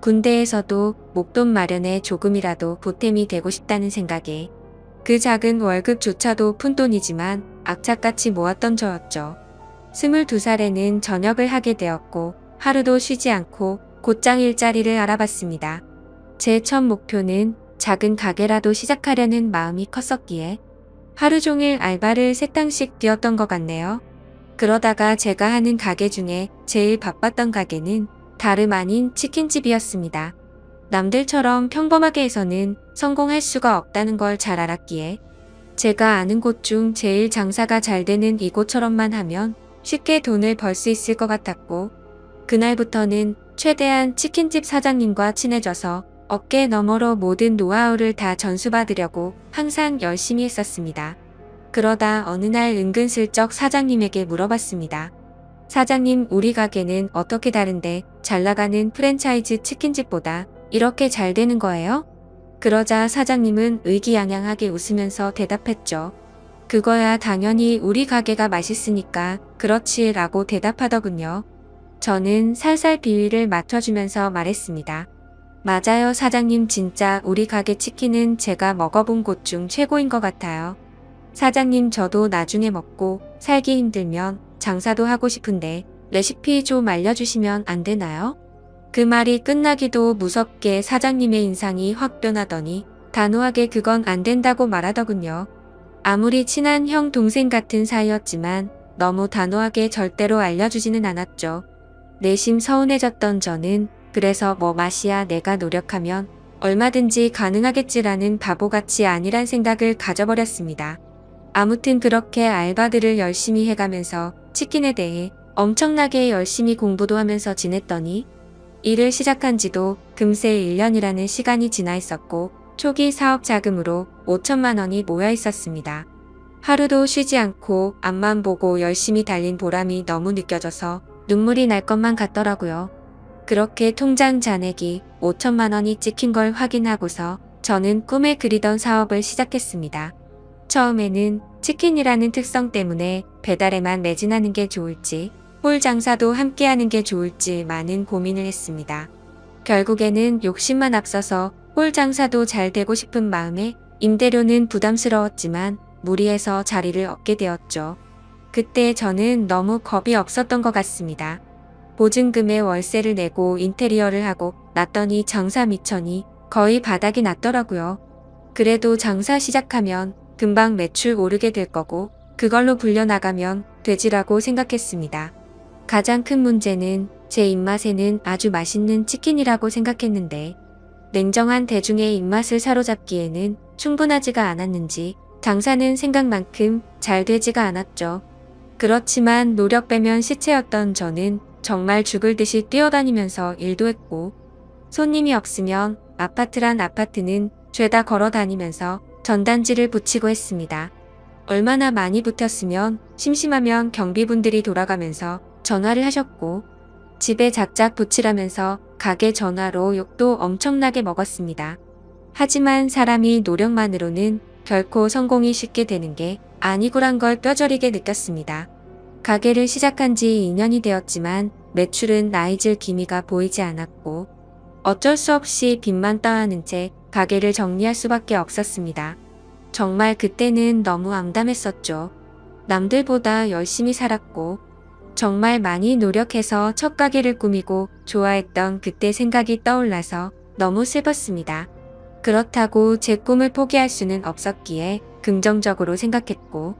군대에서도 목돈 마련에 조금이라도 보탬이 되고 싶다는 생각에 그 작은 월급조차도 푼돈이지만 악착같이 모았던 저였죠. 22살에는 전역을 하게 되었고 하루도 쉬지 않고 곧장 일자리를 알아봤습니다. 제 첫 목표는 작은 가게라도 시작하려는 마음이 컸었기에 하루 종일 알바를 3탕씩 뛰었던 것 같네요. 그러다가 제가 하는 가게 중에 제일 바빴던 가게는 다름 아닌 치킨집이었습니다. 남들처럼 평범하게 해서는 성공할 수가 없다는 걸 잘 알았기에 제가 아는 곳 중 제일 장사가 잘 되는 이곳처럼만 하면 쉽게 돈을 벌 수 있을 것 같았고 그날부터는 최대한 치킨집 사장님과 친해져서 어깨 너머로 모든 노하우를 다 전수받으려고 항상 열심히 했었습니다. 그러다 어느 날 은근슬쩍 사장님에게 물어봤습니다. 사장님, 우리 가게는 어떻게 다른데 잘 나가는 프랜차이즈 치킨집보다 이렇게 잘 되는 거예요? 그러자 사장님은 의기양양하게 웃으면서 대답했죠. 그거야 당연히 우리 가게가 맛있으니까 그렇지 라고 대답하더군요. 저는 살살 비위를 맞춰주면서 말했습니다. 맞아요 사장님, 진짜 우리 가게 치킨은 제가 먹어본 곳 중 최고인 것 같아요. 사장님, 저도 나중에 먹고 살기 힘들면 장사도 하고 싶은데 레시피 좀 알려주시면 안 되나요? 그 말이 끝나기도 무섭게 사장님의 인상이 확 변하더니 단호하게 그건 안 된다고 말하더군요. 아무리 친한 형 동생 같은 사이였지만 너무 단호하게 절대로 알려주지는 않았죠. 내심 서운해졌던 저는 그래서 뭐 맛이야, 내가 노력하면 얼마든지 가능하겠지라는 바보같이 아니란 생각을 가져버렸습니다. 아무튼 그렇게 알바들을 열심히 해가면서 치킨에 대해 엄청나게 열심히 공부도 하면서 지냈더니 일을 시작한 지도 금세 1년이라는 시간이 지나 있었고 초기 사업 자금으로 5천만 원이 모여 있었습니다. 하루도 쉬지 않고 앞만 보고 열심히 달린 보람이 너무 느껴져서 눈물이 날 것만 같더라고요. 그렇게 통장 잔액이 5천만 원이 찍힌 걸 확인하고서 저는 꿈에 그리던 사업을 시작했습니다. 처음에는 치킨이라는 특성 때문에 배달에만 매진하는 게 좋을지 홀 장사도 함께 하는 게 좋을지 많은 고민을 했습니다. 결국에는 욕심만 앞서서 홀 장사도 잘 되고 싶은 마음에 임대료는 부담스러웠지만 무리해서 자리를 얻게 되었죠. 그때 저는 너무 겁이 없었던 것 같습니다. 보증금에 월세를 내고 인테리어를 하고 났더니 장사 미천이 거의 바닥이 났더라고요. 그래도 장사 시작하면 금방 매출 오르게 될 거고 그걸로 불려나가면 되지라고 생각했습니다. 가장 큰 문제는 제 입맛에는 아주 맛있는 치킨이라고 생각했는데 냉정한 대중의 입맛을 사로잡기에는 충분하지가 않았는지 장사는 생각만큼 잘 되지가 않았죠. 그렇지만 노력 빼면 시체였던 저는 정말 죽을 듯이 뛰어다니면서 일도 했고 손님이 없으면 아파트란 아파트는 죄다 걸어 다니면서 전단지를 붙이고 했습니다. 얼마나 많이 붙였으면 심심하면 경비분들이 돌아가면서 전화를 하셨고 집에 작작 붙이라면서 가게 전화로 욕도 엄청나게 먹었습니다. 하지만 사람이 노력만으로는 결코 성공이 쉽게 되는 게 아니고란 걸 뼈저리게 느꼈습니다. 가게를 시작한 지 2년이 되었지만 매출은 나이질 기미가 보이지 않았고 어쩔 수 없이 빚만 떠안은 채 가게를 정리할 수밖에 없었습니다. 정말 그때는 너무 암담했었죠. 남들보다 열심히 살았고 정말 많이 노력해서 첫 가게를 꾸미고 좋아했던 그때 생각이 떠올라서 너무 슬펐습니다. 그렇다고 제 꿈을 포기할 수는 없었기에 긍정적으로 생각했고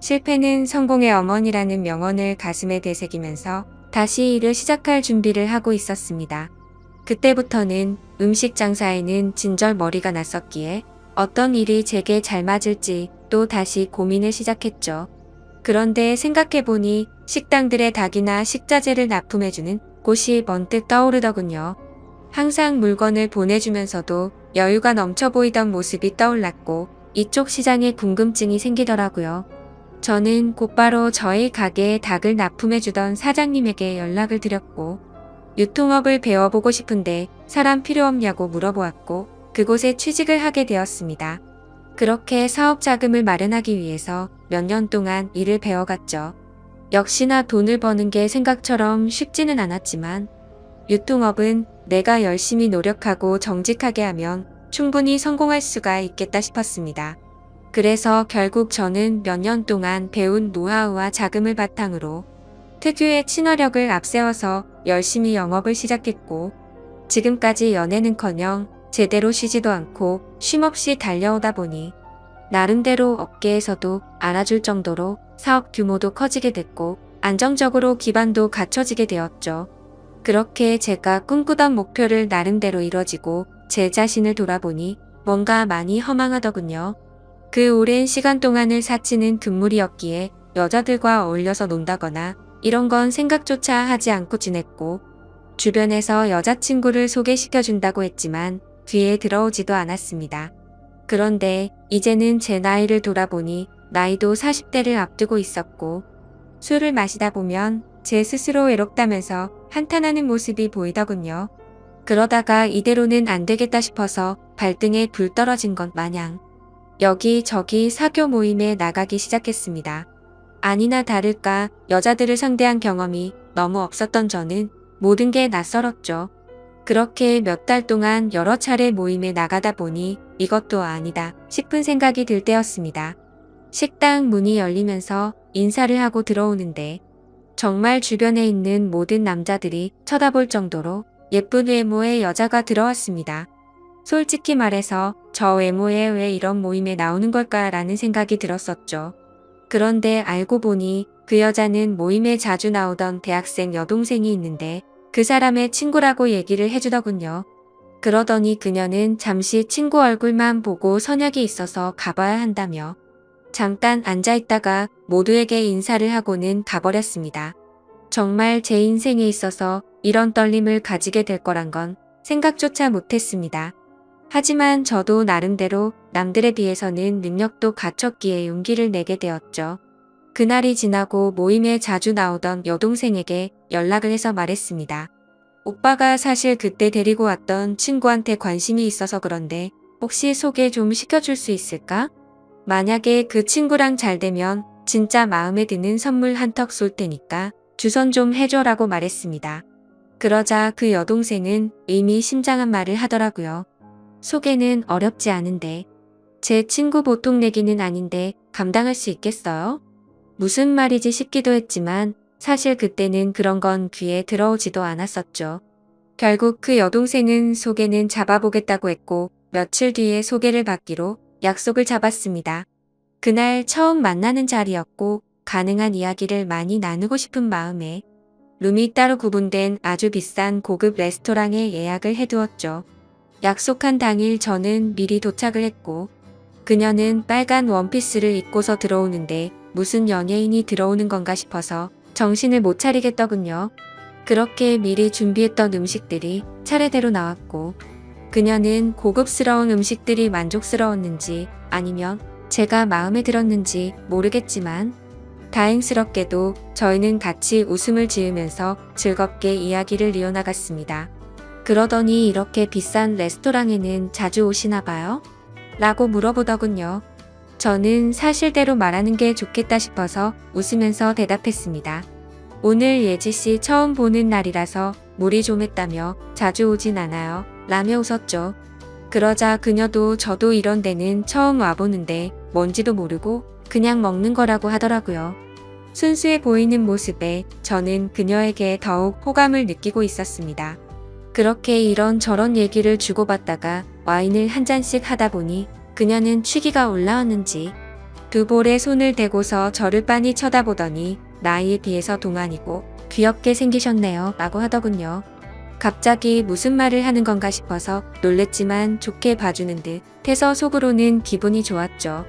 실패는 성공의 어머니라는 명언을 가슴에 되새기면서 다시 일을 시작할 준비를 하고 있었습니다. 그때부터는 음식 장사에는 진절머리가 났었기에 어떤 일이 제게 잘 맞을지 또 다시 고민을 시작했죠. 그런데 생각해보니 식당들의 닭이나 식자재를 납품해주는 곳이 번뜩 떠오르더군요. 항상 물건을 보내주면서도 여유가 넘쳐 보이던 모습이 떠올랐고 이쪽 시장에 궁금증이 생기더라고요. 저는 곧바로 저희 가게에 닭을 납품해주던 사장님에게 연락을 드렸고 유통업을 배워보고 싶은데 사람 필요 없냐고 물어보았고 그곳에 취직을 하게 되었습니다. 그렇게 사업 자금을 마련하기 위해서 몇 년 동안 일을 배워갔죠. 역시나 돈을 버는 게 생각처럼 쉽지는 않았지만 유통업은 내가 열심히 노력하고 정직하게 하면 충분히 성공할 수가 있겠다 싶었습니다. 그래서 결국 저는 몇 년 동안 배운 노하우와 자금을 바탕으로 특유의 친화력을 앞세워서 열심히 영업을 시작했고 지금까지 연애는커녕 제대로 쉬지도 않고 쉼없이 달려오다 보니 나름대로 업계에서도 알아줄 정도로 사업 규모도 커지게 됐고 안정적으로 기반도 갖춰지게 되었죠. 그렇게 제가 꿈꾸던 목표를 나름대로 이뤄지고 제 자신을 돌아보니 뭔가 많이 허망하더군요. 그 오랜 시간 동안을 사치는 금물이었기에 여자들과 어울려서 논다거나 이런 건 생각조차 하지 않고 지냈고 주변에서 여자친구를 소개시켜준다고 했지만 귀에 들어오지도 않았습니다. 그런데 이제는 제 나이를 돌아보니 나이도 40대를 앞두고 있었고 술을 마시다 보면 제 스스로 외롭다면서 한탄하는 모습이 보이더군요. 그러다가 이대로는 안 되겠다 싶어서 발등에 불 떨어진 것 마냥 여기저기 사교 모임에 나가기 시작했습니다. 아니나 다를까 여자들을 상대한 경험이 너무 없었던 저는 모든 게 낯설었죠. 그렇게 몇 달 동안 여러 차례 모임에 나가다 보니 이것도 아니다 싶은 생각이 들 때였습니다. 식당 문이 열리면서 인사를 하고 들어오는데 정말 주변에 있는 모든 남자들이 쳐다볼 정도로 예쁜 외모의 여자가 들어왔습니다. 솔직히 말해서 저 외모에 왜 이런 모임에 나오는 걸까라는 생각이 들었었죠. 그런데 알고 보니 그 여자는 모임에 자주 나오던 대학생 여동생이 있는데 그 사람의 친구라고 얘기를 해주더군요. 그러더니 그녀는 잠시 친구 얼굴만 보고 선약이 있어서 가봐야 한다며 잠깐 앉아있다가 모두에게 인사를 하고는 가버렸습니다. 정말 제 인생에 있어서 이런 떨림을 가지게 될 거란 건 생각조차 못했습니다. 하지만 저도 나름대로 남들에 비해서는 능력도 갖췄기에 용기를 내게 되었죠. 그날이 지나고 모임에 자주 나오던 여동생에게 연락을 해서 말했습니다. 오빠가 사실 그때 데리고 왔던 친구한테 관심이 있어서 그런데 혹시 소개 좀 시켜줄 수 있을까? 만약에 그 친구랑 잘 되면 진짜 마음에 드는 선물 한턱 쏠 테니까 주선 좀 해줘라고 말했습니다. 그러자 그 여동생은 의미심장한 말을 하더라고요. 소개는 어렵지 않은데 제 친구 보통 내기는 아닌데 감당할 수 있겠어요? 무슨 말이지 싶기도 했지만 사실 그때는 그런 건 귀에 들어오지도 않았었죠. 결국 그 여동생은 소개는 잡아보겠다고 했고 며칠 뒤에 소개를 받기로 약속을 잡았습니다. 그날 처음 만나는 자리였고 가능한 이야기를 많이 나누고 싶은 마음에 룸이 따로 구분된 아주 비싼 고급 레스토랑에 예약을 해두었죠. 약속한 당일 저는 미리 도착을 했고 그녀는 빨간 원피스를 입고서 들어오는데 무슨 연예인이 들어오는 건가 싶어서 정신을 못 차리겠더군요. 그렇게 미리 준비했던 음식들이 차례대로 나왔고 그녀는 고급스러운 음식들이 만족스러웠는지 아니면 제가 마음에 들었는지 모르겠지만 다행스럽게도 저희는 같이 웃음을 지으면서 즐겁게 이야기를 이어나갔습니다. 그러더니 이렇게 비싼 레스토랑에는 자주 오시나 봐요? 라고 물어보더군요. 저는 사실대로 말하는 게 좋겠다 싶어서 웃으면서 대답했습니다. 오늘 예지씨 처음 보는 날이라서 무리 좀 했다며 자주 오진 않아요. 라며 웃었죠. 그러자 그녀도 저도 이런 데는 처음 와보는데 뭔지도 모르고 그냥 먹는 거라고 하더라고요. 순수해 보이는 모습에 저는 그녀에게 더욱 호감을 느끼고 있었습니다. 그렇게 이런저런 얘기를 주고받다가 와인을 한 잔씩 하다 보니 그녀는 취기가 올라왔는지 두 볼에 손을 대고서 저를 빤히 쳐다보더니 나이에 비해서 동안이고 귀엽게 생기셨네요 라고 하더군요. 갑자기 무슨 말을 하는 건가 싶어서 놀랬지만 좋게 봐주는 듯 해서 속으로는 기분이 좋았죠.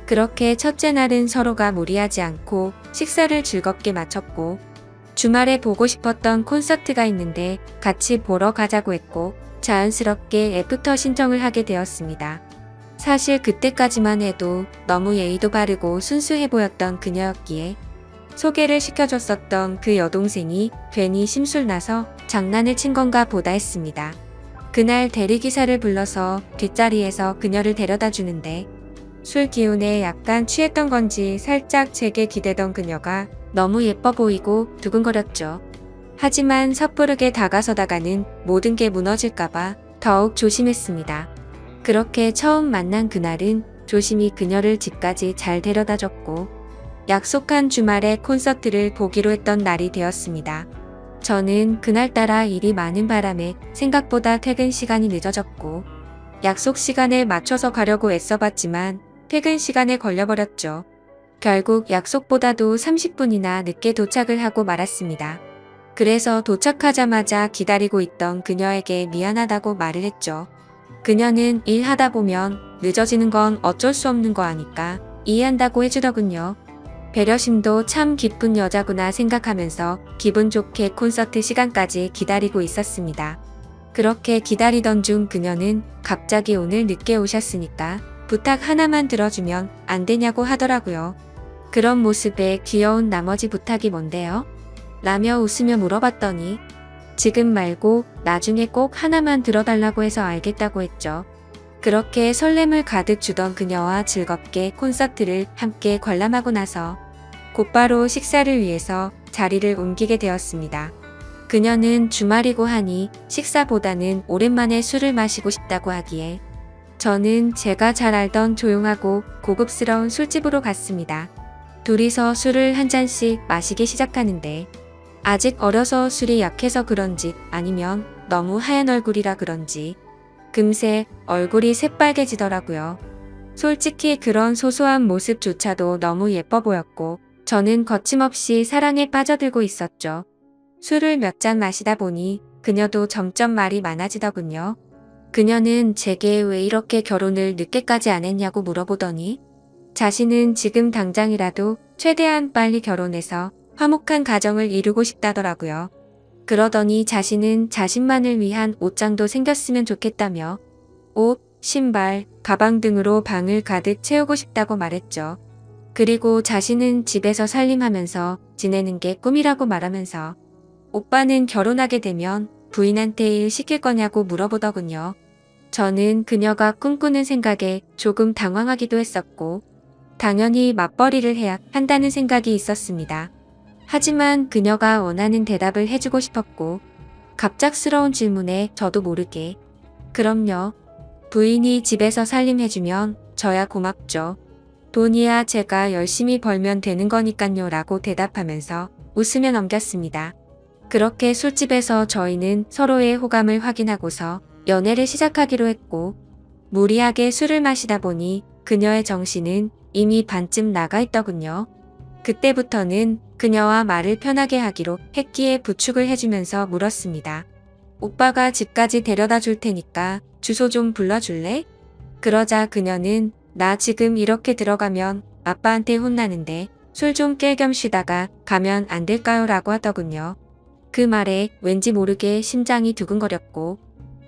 그렇게 첫째 날은 서로가 무리하지 않고 식사를 즐겁게 마쳤고 주말에 보고 싶었던 콘서트가 있는데 같이 보러 가자고 했고 자연스럽게 애프터 신청을 하게 되었습니다. 사실 그때까지만 해도 너무 예의도 바르고 순수해 보였던 그녀였기에 소개를 시켜줬었던 그 여동생이 괜히 심술나서 장난을 친 건가 보다 했습니다. 그날 대리기사를 불러서 뒷자리에서 그녀를 데려다 주는데 술 기운에 약간 취했던 건지 살짝 제게 기대던 그녀가 너무 예뻐 보이고 두근거렸죠. 하지만 섣부르게 다가서다가는 모든 게 무너질까봐 더욱 조심했습니다. 그렇게 처음 만난 그날은 조심히 그녀를 집까지 잘 데려다 줬고 약속한 주말에 콘서트를 보기로 했던 날이 되었습니다. 저는 그날따라 일이 많은 바람에 생각보다 퇴근 시간이 늦어졌고 약속 시간에 맞춰서 가려고 애써봤지만 퇴근 시간에 걸려버렸죠. 결국 약속보다도 30분이나 늦게 도착을 하고 말았습니다. 그래서 도착하자마자 기다리고 있던 그녀에게 미안하다고 말을 했죠. 그녀는 일하다 보면 늦어지는 건 어쩔 수 없는 거 아니까 이해한다고 해주더군요. 배려심도 참 깊은 여자구나 생각하면서 기분 좋게 콘서트 시간까지 기다리고 있었습니다. 그렇게 기다리던 중 그녀는 갑자기 오늘 늦게 오셨으니까 부탁 하나만 들어주면 안 되냐고 하더라고요. 그런 모습에 귀여운 나머지 부탁이 뭔데요? 라며 웃으며 물어봤더니 지금 말고 나중에 꼭 하나만 들어달라고 해서 알겠다고 했죠. 그렇게 설렘을 가득 주던 그녀와 즐겁게 콘서트를 함께 관람하고 나서 곧바로 식사를 위해서 자리를 옮기게 되었습니다. 그녀는 주말이고 하니 식사보다는 오랜만에 술을 마시고 싶다고 하기에 저는 제가 잘 알던 조용하고 고급스러운 술집으로 갔습니다. 둘이서 술을 한 잔씩 마시기 시작하는데 아직 어려서 술이 약해서 그런지 아니면 너무 하얀 얼굴이라 그런지 금세 얼굴이 새빨개지더라고요. 솔직히 그런 소소한 모습조차도 너무 예뻐 보였고 저는 거침없이 사랑에 빠져들고 있었죠. 술을 몇 잔 마시다 보니 그녀도 점점 말이 많아지더군요. 그녀는 제게 왜 이렇게 결혼을 늦게까지 안 했냐고 물어보더니 자신은 지금 당장이라도 최대한 빨리 결혼해서 화목한 가정을 이루고 싶다더라고요. 그러더니 자신은 자신만을 위한 옷장도 생겼으면 좋겠다며 옷, 신발, 가방 등으로 방을 가득 채우고 싶다고 말했죠. 그리고 자신은 집에서 살림하면서 지내는 게 꿈이라고 말하면서 오빠는 결혼하게 되면 부인한테 일 시킬 거냐고 물어보더군요. 저는 그녀가 꿈꾸는 생각에 조금 당황하기도 했었고 당연히 맞벌이를 해야 한다는 생각이 있었습니다. 하지만 그녀가 원하는 대답을 해주고 싶었고 갑작스러운 질문에 저도 모르게 그럼요. 부인이 집에서 살림해주면 저야 고맙죠. 돈이야 제가 열심히 벌면 되는 거니깐요 라고 대답하면서 웃으며 넘겼습니다. 그렇게 술집에서 저희는 서로의 호감을 확인하고서 연애를 시작하기로 했고 무리하게 술을 마시다 보니 그녀의 정신은 이미 반쯤 나가 있더군요. 그때부터는 그녀와 말을 편하게 하기로 했기에 부축을 해주면서 물었습니다. 오빠가 집까지 데려다 줄 테니까 주소 좀 불러줄래? 그러자 그녀는 나 지금 이렇게 들어가면 아빠한테 혼나는데 술 좀 깰 겸 쉬다가 가면 안 될까요? 라고 하더군요. 그 말에 왠지 모르게 심장이 두근거렸고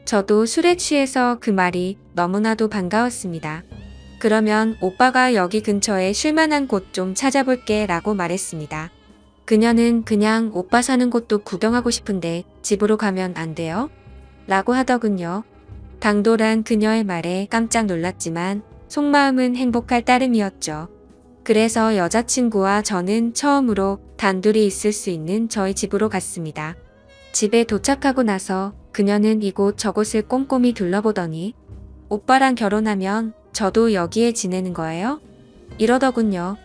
저도 술에 취해서 그 말이 너무나도 반가웠습니다. 그러면 오빠가 여기 근처에 쉴만한 곳 좀 찾아볼게 라고 말했습니다. 그녀는 그냥 오빠 사는 곳도 구경하고 싶은데 집으로 가면 안 돼요? 라고 하더군요. 당돌한 그녀의 말에 깜짝 놀랐지만 속마음은 행복할 따름이었죠. 그래서 여자친구와 저는 처음으로 단둘이 있을 수 있는 저희 집으로 갔습니다. 집에 도착하고 나서 그녀는 이곳 저곳을 꼼꼼히 둘러보더니 오빠랑 결혼하면 저도 여기에 지내는 거예요? 이러더군요.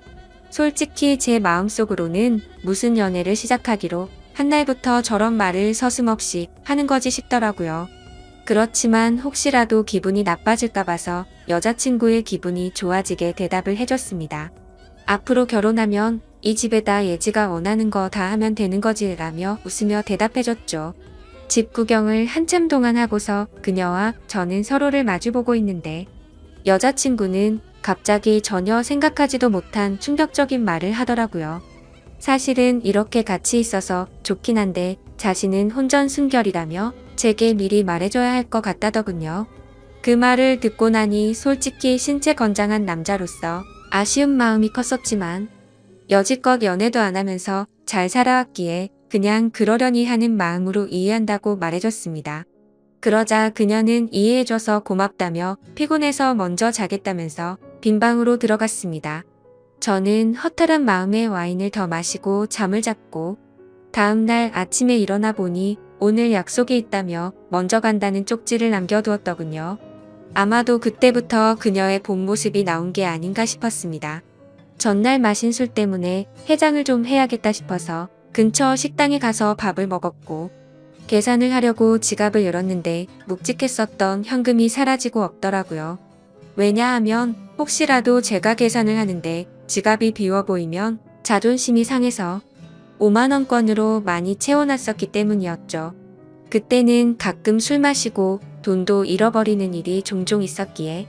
솔직히 제 마음속으로는 무슨 연애를 시작하기로 한 날부터 저런 말을 서슴없이 하는 거지 싶더라고요. 그렇지만 혹시라도 기분이 나빠질까 봐서 여자친구의 기분이 좋아지게 대답을 해줬습니다. 앞으로 결혼하면 이 집에다 예지가 원하는 거 다 하면 되는 거지 라며 웃으며 대답해줬죠. 집 구경을 한참 동안 하고서 그녀와 저는 서로를 마주보고 있는데 여자친구는 갑자기 전혀 생각하지도 못한 충격적인 말을 하더라고요. 사실은 이렇게 같이 있어서 좋긴 한데 자신은 혼전순결이라며 제게 미리 말해줘야 할 것 같다더군요. 그 말을 듣고 나니 솔직히 신체 건장한 남자로서 아쉬운 마음이 컸었지만 여지껏 연애도 안 하면서 잘 살아왔기에 그냥 그러려니 하는 마음으로 이해한다고 말해줬습니다. 그러자 그녀는 이해해줘서 고맙다며 피곤해서 먼저 자겠다면서 빈방으로 들어갔습니다. 저는 허탈한 마음에 와인을 더 마시고 잠을 잤고 다음날 아침에 일어나 보니 오늘 약속이 있다며 먼저 간다는 쪽지를 남겨두었더군요. 아마도 그때부터 그녀의 본 모습이 나온 게 아닌가 싶었습니다. 전날 마신 술 때문에 해장을 좀 해야겠다 싶어서 근처 식당에 가서 밥을 먹었고 계산을 하려고 지갑을 열었는데 묵직했었던 현금이 사라지고 없더라고요. 왜냐하면 혹시라도 제가 계산을 하는데 지갑이 비워 보이면 자존심이 상해서 5만원권으로 많이 채워놨었기 때문이었죠. 그때는 가끔 술 마시고 돈도 잃어버리는 일이 종종 있었기에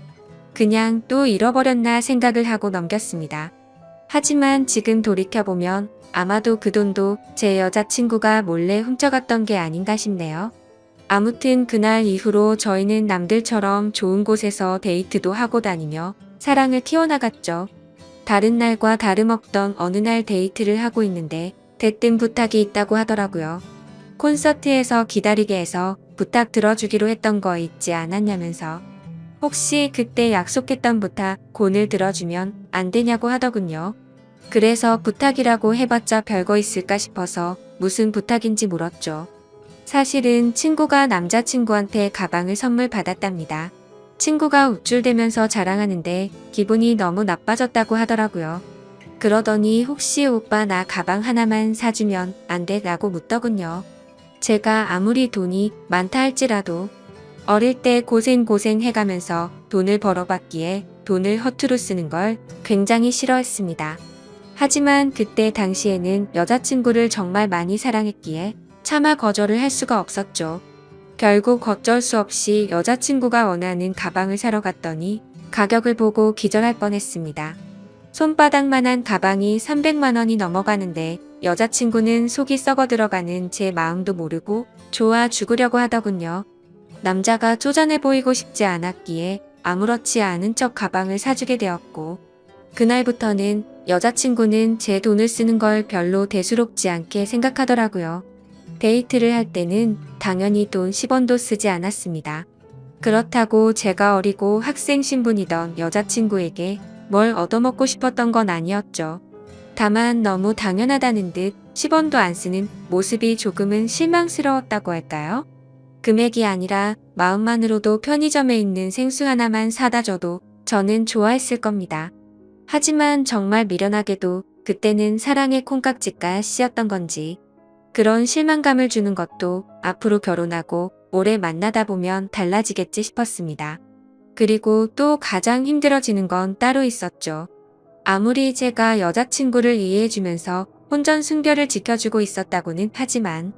그냥 또 잃어버렸나 생각을 하고 넘겼습니다. 하지만 지금 돌이켜보면 아마도 그 돈도 제 여자친구가 몰래 훔쳐갔던 게 아닌가 싶네요. 아무튼 그날 이후로 저희는 남들처럼 좋은 곳에서 데이트도 하고 다니며 사랑을 키워나갔죠. 다른 날과 다름없던 어느 날 데이트를 하고 있는데 대뜸 부탁이 있다고 하더라고요. 콘서트에서 기다리게 해서 부탁 들어주기로 했던 거 있지 않았냐면서 혹시 그때 약속했던 부탁 곤을 들어주면 안 되냐고 하더군요. 그래서 부탁이라고 해봤자 별거 있을까 싶어서 무슨 부탁인지 물었죠. 사실은 친구가 남자친구한테 가방을 선물 받았답니다. 친구가 우쭐대면서 자랑하는데 기분이 너무 나빠졌다고 하더라고요. 그러더니 혹시 오빠 나 가방 하나만 사주면 안 돼? 라고 묻더군요. 제가 아무리 돈이 많다 할지라도 어릴 때 고생 해가면서 돈을 벌어봤기에 돈을 허투루 쓰는 걸 굉장히 싫어했습니다. 하지만 그때 당시에는 여자친구를 정말 많이 사랑했기에 차마 거절을 할 수가 없었죠. 결국 어쩔 수 없이 여자친구가 원하는 가방을 사러 갔더니 가격을 보고 기절할 뻔했습니다. 손바닥만한 가방이 300만 원이 넘어가는데 여자친구는 속이 썩어 들어가는 제 마음도 모르고 좋아 죽으려고 하더군요. 남자가 쪼잔해 보이고 싶지 않았기에 아무렇지 않은 척 가방을 사주게 되었고 그날부터는 여자친구는 제 돈을 쓰는 걸 별로 대수롭지 않게 생각하더라고요. 데이트를 할 때는 당연히 돈 10원도 쓰지 않았습니다. 그렇다고 제가 어리고 학생 신분이던 여자친구에게 뭘 얻어먹고 싶었던 건 아니었죠. 다만 너무 당연하다는 듯 10원도 안 쓰는 모습이 조금은 실망스러웠다고 할까요? 금액이 아니라 마음만으로도 편의점에 있는 생수 하나만 사다 줘도 저는 좋아했을 겁니다. 하지만 정말 미련하게도 그때는 사랑의 콩깍지가 씌었던 건지 그런 실망감을 주는 것도 앞으로 결혼하고 오래 만나다 보면 달라지겠지 싶었습니다. 그리고 또 가장 힘들어지는 건 따로 있었죠. 아무리 제가 여자친구를 이해해주면서 혼전순결을 지켜주고 있었다고는 하지만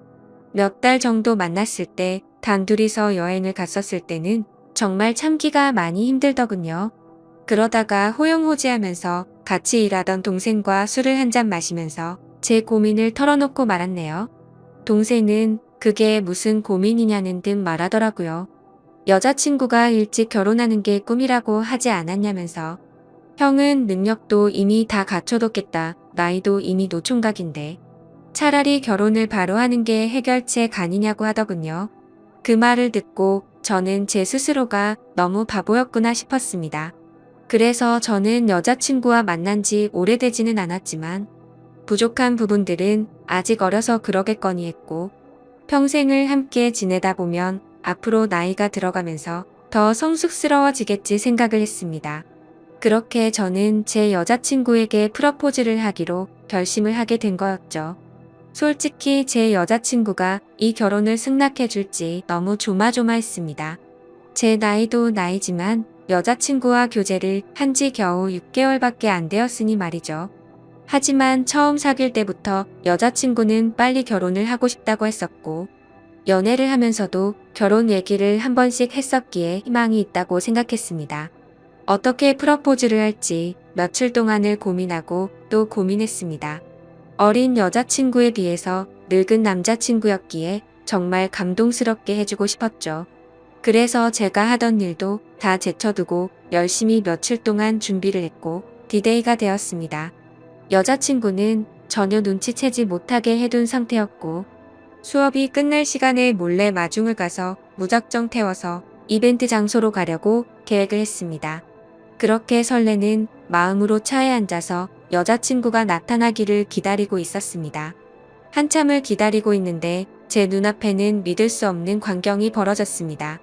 몇 달 정도 만났을 때 단둘이서 여행을 갔었을 때는 정말 참기가 많이 힘들더군요. 그러다가 호용호재하면서 같이 일하던 동생과 술을 한잔 마시면서 제 고민을 털어놓고 말았네요. 동생은 그게 무슨 고민이냐는 듯 말하더라고요. 여자친구가 일찍 결혼하는 게 꿈이라고 하지 않았냐면서 형은 능력도 이미 다 갖춰뒀겠다. 나이도 이미 노총각인데 차라리 결혼을 바로 하는 게 해결책 아니냐고 하더군요. 그 말을 듣고 저는 제 스스로가 너무 바보였구나 싶었습니다. 그래서 저는 여자친구와 만난 지 오래되지는 않았지만 부족한 부분들은 아직 어려서 그러겠거니 했고, 평생을 함께 지내다 보면 앞으로 나이가 들어가면서 더 성숙스러워지겠지 생각을 했습니다. 그렇게 저는 제 여자친구에게 프러포즈를 하기로 결심을 하게 된 거였죠. 솔직히 제 여자친구가 이 결혼을 승낙해 줄지 너무 조마조마했습니다. 제 나이도 나이지만 여자친구와 교제를 한 지 겨우 6개월밖에 안 되었으니 말이죠. 하지만 처음 사귈 때부터 여자친구는 빨리 결혼을 하고 싶다고 했었고, 연애를 하면서도 결혼 얘기를 한 번씩 했었기에 희망이 있다고 생각했습니다. 어떻게 프러포즈를 할지 며칠 동안을 고민하고 또 고민했습니다. 어린 여자친구에 비해서 늙은 남자친구였기에 정말 감동스럽게 해주고 싶었죠. 그래서 제가 하던 일도 다 제쳐두고 열심히 며칠 동안 준비를 했고 디데이가 되었습니다. 여자친구는 전혀 눈치채지 못하게 해둔 상태였고, 수업이 끝날 시간에 몰래 마중을 가서 무작정 태워서 이벤트 장소로 가려고 계획을 했습니다. 그렇게 설레는 마음으로 차에 앉아서 여자친구가 나타나기를 기다리고 있었습니다. 한참을 기다리고 있는데 제 눈앞에는 믿을 수 없는 광경이 벌어졌습니다.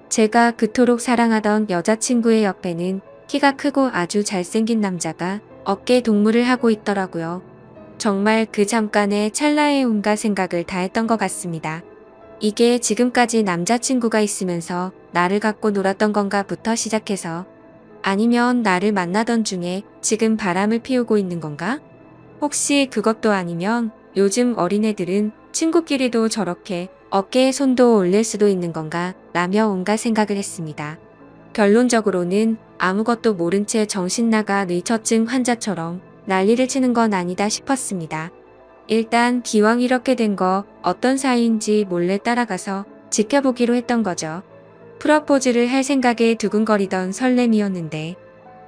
제가 그토록 사랑하던 여자친구의 옆에는 키가 크고 아주 잘생긴 남자가 어깨 동무를 하고 있더라고요. 정말 그 잠깐의 찰나에 온갖 생각을 다 했던 것 같습니다. 이게 지금까지 남자친구가 있으면서 나를 갖고 놀았던 건가부터 시작해서, 아니면 나를 만나던 중에 지금 바람을 피우고 있는 건가? 혹시 그것도 아니면 요즘 어린애들은 친구끼리도 저렇게 어깨에 손도 올릴 수도 있는 건가? 라며 온갖 생각을 했습니다. 결론적으로는 아무것도 모른 채 정신 나가 뇌처증 환자처럼 난리를 치는 건 아니다 싶었습니다. 일단 기왕 이렇게 된 거 어떤 사이인지 몰래 따라가서 지켜보기로 했던 거죠. 프러포즈를 할 생각에 두근거리던 설렘이었는데,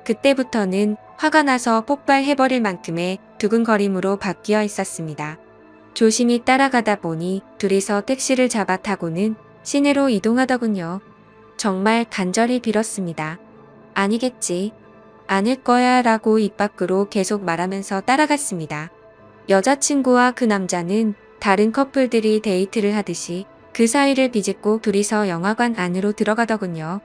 그때부터는 화가 나서 폭발해버릴 만큼의 두근거림으로 바뀌어 있었습니다. 조심히 따라가다 보니 둘이서 택시를 잡아 타고는 시내로 이동하더군요. 정말 간절히 빌었습니다. 아니겠지. 아닐 거야 라고 입 밖으로 계속 말하면서 따라갔습니다. 여자친구와 그 남자는 다른 커플들이 데이트를 하듯이 그 사이를 비집고 둘이서 영화관 안으로 들어가더군요.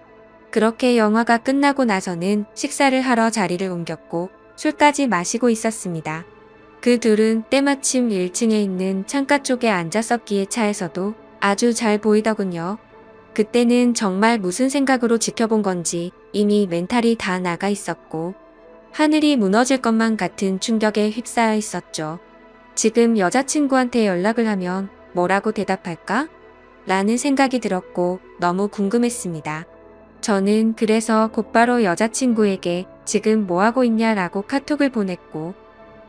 그렇게 영화가 끝나고 나서는 식사를 하러 자리를 옮겼고 술까지 마시고 있었습니다. 그 둘은 때마침 1층에 있는 창가 쪽에 앉았었기에 차에서도 아주 잘 보이더군요. 그때는 정말 무슨 생각으로 지켜본 건지 이미 멘탈이 다 나가 있었고, 하늘이 무너질 것만 같은 충격에 휩싸여 있었죠. 지금 여자친구한테 연락을 하면 뭐라고 대답할까? 라는 생각이 들었고 너무 궁금했습니다. 저는 그래서 곧바로 여자친구에게 지금 뭐하고 있냐라고 카톡을 보냈고,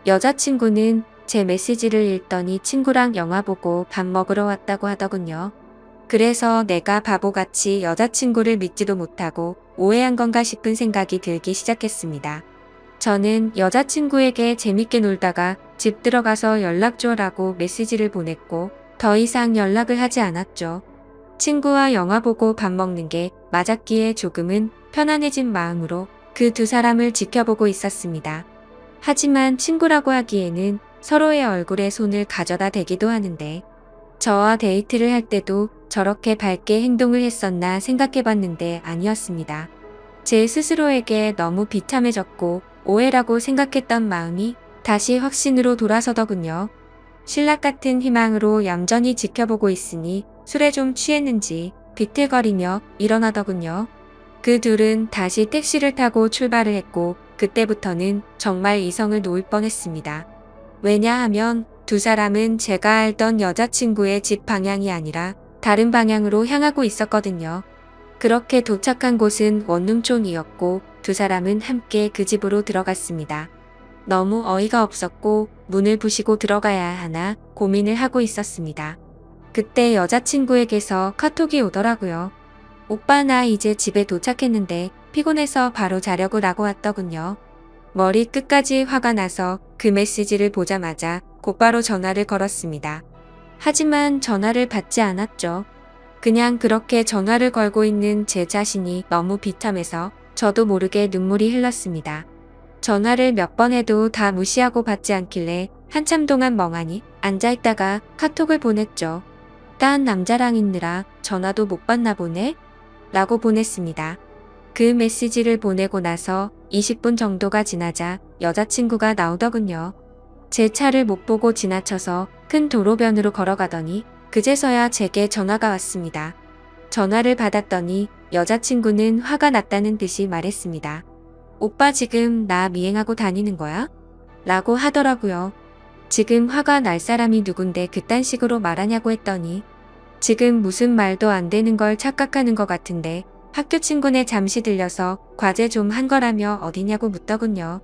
여자친구는 제 메시지를 읽더니 친구랑 영화 보고 밥 먹으러 왔다고 하더군요. 그래서 내가 바보같이 여자친구를 믿지도 못하고 오해한 건가 싶은 생각이 들기 시작했습니다. 저는 여자친구에게 재밌게 놀다가 집 들어가서 연락 줘라고 메시지를 보냈고 더 이상 연락을 하지 않았죠. 친구와 영화 보고 밥 먹는 게 맞았기에 조금은 편안해진 마음으로 그 두 사람을 지켜보고 있었습니다. 하지만 친구라고 하기에는 서로의 얼굴에 손을 가져다 대기도 하는데, 저와 데이트를 할 때도 저렇게 밝게 행동을 했었나 생각해봤는데 아니었습니다. 제 스스로에게 너무 비참해졌고 오해라고 생각했던 마음이 다시 확신으로 돌아서더군요. 신락 같은 희망으로 얌전히 지켜보고 있으니 술에 좀 취했는지 비틀거리며 일어나더군요. 그 둘은 다시 택시를 타고 출발을 했고, 그때부터는 정말 이성을 놓을 뻔했습니다. 왜냐하면 두 사람은 제가 알던 여자친구의 집 방향이 아니라 다른 방향으로 향하고 있었거든요. 그렇게 도착한 곳은 원룸촌이었고 두 사람은 함께 그 집으로 들어갔습니다. 너무 어이가 없었고 문을 부시고 들어가야 하나 고민을 하고 있었습니다. 그때 여자친구에게서 카톡이 오더라고요. 오빠 나 이제 집에 도착했는데 피곤해서 바로 자려고 라고 왔더군요. 머리 끝까지 화가 나서 그 메시지를 보자마자 곧바로 전화를 걸었습니다. 하지만 전화를 받지 않았죠. 그냥 그렇게 전화를 걸고 있는 제 자신이 너무 비참해서 저도 모르게 눈물이 흘렀습니다. 전화를 몇 번 해도 다 무시하고 받지 않길래 한참 동안 멍하니 앉아있다가 카톡을 보냈죠. 딴 남자랑 있느라 전화도 못 받나 보네? 라고 보냈습니다. 그 메시지를 보내고 나서 20분 정도가 지나자 여자친구가 나오더군요. 제 차를 못 보고 지나쳐서 큰 도로변으로 걸어가더니 그제서야 제게 전화가 왔습니다. 전화를 받았더니 여자친구는 화가 났다는 듯이 말했습니다. 오빠 지금 나 미행하고 다니는 거야? 라고 하더라고요. 지금 화가 날 사람이 누군데 그딴 식으로 말하냐고 했더니 지금 무슨 말도 안 되는 걸 착각하는 것 같은데 학교 친구네 잠시 들려서 과제 좀 한 거라며 어디냐고 묻더군요.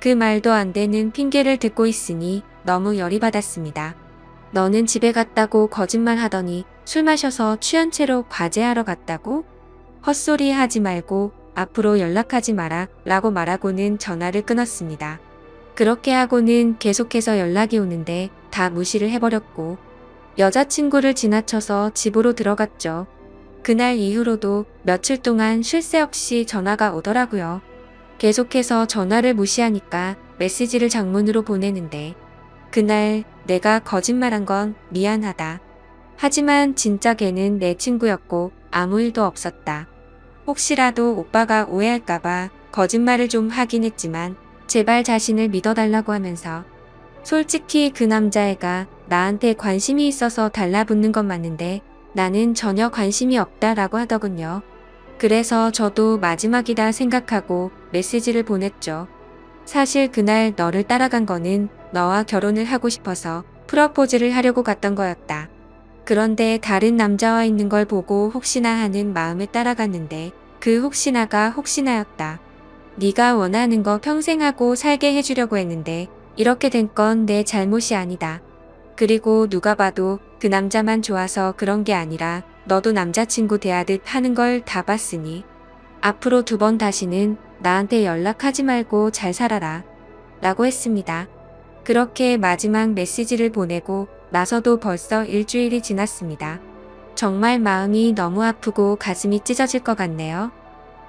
그 말도 안 되는 핑계를 듣고 있으니 너무 열이 받았습니다. 너는 집에 갔다고 거짓말 하더니 술 마셔서 취한 채로 과제하러 갔다고? 헛소리 하지 말고 앞으로 연락하지 마라 라고 말하고는 전화를 끊었습니다. 그렇게 하고는 계속해서 연락이 오는데 다 무시를 해버렸고 여자친구를 지나쳐서 집으로 들어갔죠. 그날 이후로도 며칠 동안 쉴 새 없이 전화가 오더라고요. 계속해서 전화를 무시하니까 메시지를 장문으로 보내는데 그날 내가 거짓말한 건 미안하다. 하지만 진짜 걔는 내 친구였고 아무 일도 없었다. 혹시라도 오빠가 오해할까봐 거짓말을 좀 하긴 했지만 제발 자신을 믿어달라고 하면서 솔직히 그 남자애가 나한테 관심이 있어서 달라붙는 건 맞는데 나는 전혀 관심이 없다라고 하더군요. 그래서 저도 마지막이다 생각하고 메시지를 보냈죠. 사실 그날 너를 따라간 거는 너와 결혼을 하고 싶어서 프러포즈를 하려고 갔던 거였다. 그런데 다른 남자와 있는 걸 보고 혹시나 하는 마음에 따라갔는데 그 혹시나가 혹시나였다. 네가 원하는 거 평생 하고 살게 해주려고 했는데 이렇게 된 건 내 잘못이 아니다. 그리고 누가 봐도 그 남자만 좋아서 그런 게 아니라 너도 남자친구 대하듯 하는 걸 다 봤으니 앞으로 2번 다시는 나한테 연락하지 말고 잘 살아라. 라고 했습니다. 그렇게 마지막 메시지를 보내고 나서도 벌써 일주일이 지났습니다. 정말 마음이 너무 아프고 가슴이 찢어질 것 같네요.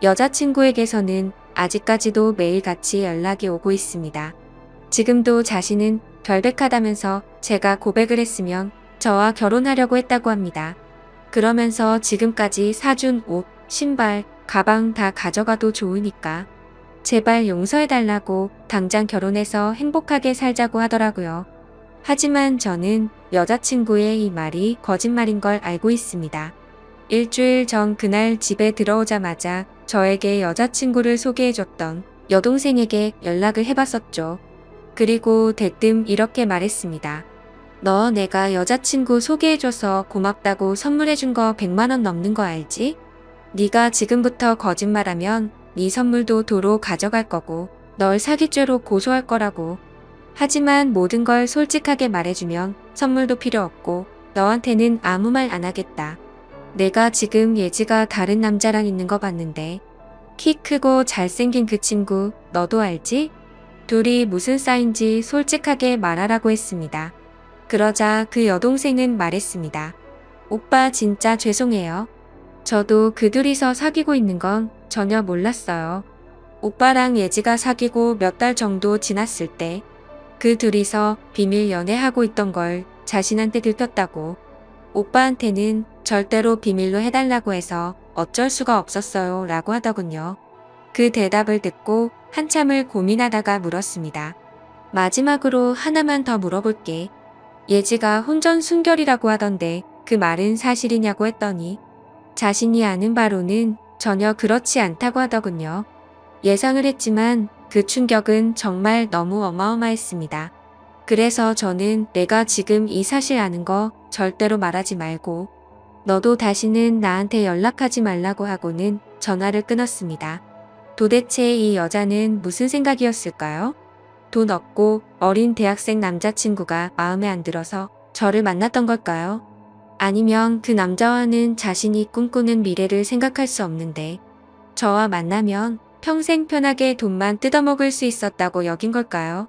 여자친구에게서는 아직까지도 매일같이 연락이 오고 있습니다. 지금도 자신은 결백하다면서 제가 고백을 했으면 저와 결혼하려고 했다고 합니다. 그러면서 지금까지 사준 옷, 신발, 가방 다 가져가도 좋으니까 제발 용서해달라고 당장 결혼해서 행복하게 살자고 하더라고요. 하지만 저는 여자친구의 이 말이 거짓말인 걸 알고 있습니다. 일주일 전 그날 집에 들어오자마자 저에게 여자친구를 소개해줬던 여동생에게 연락을 해봤었죠. 그리고 대뜸 이렇게 말했습니다. 너 내가 여자친구 소개해줘서 고맙다고 선물해준 거 100만 원 넘는 거 알지? 네가 지금부터 거짓말하면 네 선물도 도로 가져갈 거고 널 사기죄로 고소할 거라고. 하지만 모든 걸 솔직하게 말해주면 선물도 필요 없고 너한테는 아무 말 안 하겠다. 내가 지금 예지가 다른 남자랑 있는 거 봤는데 키 크고 잘생긴 그 친구 너도 알지? 둘이 무슨 사이인지 솔직하게 말하라고 했습니다. 그러자 그 여동생은 말했습니다. 오빠 진짜 죄송해요. 저도 그 둘이서 사귀고 있는 건 전혀 몰랐어요. 오빠랑 예지가 사귀고 몇 달 정도 지났을 때 그 둘이서 비밀 연애하고 있던 걸 자신한테 들켰다고. 오빠한테는 절대로 비밀로 해달라고 해서 어쩔 수가 없었어요 라고 하더군요. 그 대답을 듣고 한참을 고민하다가 물었습니다. 마지막으로 하나만 더 물어볼게. 예지가 혼전순결이라고 하던데 그 말은 사실이냐고 했더니 자신이 아는 바로는 전혀 그렇지 않다고 하더군요. 예상을 했지만 그 충격은 정말 너무 어마어마했습니다. 그래서 저는 내가 지금 이 사실 아는 거 절대로 말하지 말고 너도 다시는 나한테 연락하지 말라고 하고는 전화를 끊었습니다. 도대체 이 여자는 무슨 생각이었을까요? 돈 없고 어린 대학생 남자친구가 마음에 안 들어서 저를 만났던 걸까요? 아니면 그 남자와는 자신이 꿈꾸는 미래를 생각할 수 없는데 저와 만나면 평생 편하게 돈만 뜯어먹을 수 있었다고 여긴 걸까요?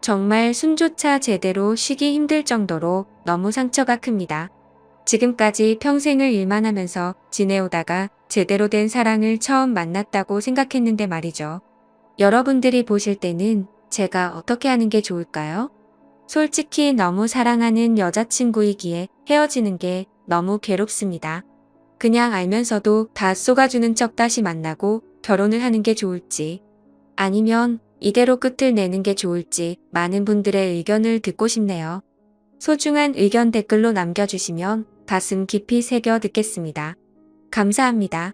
정말 숨조차 제대로 쉬기 힘들 정도로 너무 상처가 큽니다. 지금까지 평생을 일만 하면서 지내오다가 제대로 된 사랑을 처음 만났다고 생각했는데 말이죠. 여러분들이 보실 때는 제가 어떻게 하는 게 좋을까요? 솔직히 너무 사랑하는 여자친구이기에 헤어지는 게 너무 괴롭습니다. 그냥 알면서도 다 쏘가주는 척 다시 만나고 결혼을 하는 게 좋을지, 아니면 이대로 끝을 내는 게 좋을지 많은 분들의 의견을 듣고 싶네요. 소중한 의견 댓글로 남겨주시면 가슴 깊이 새겨 듣겠습니다. 감사합니다.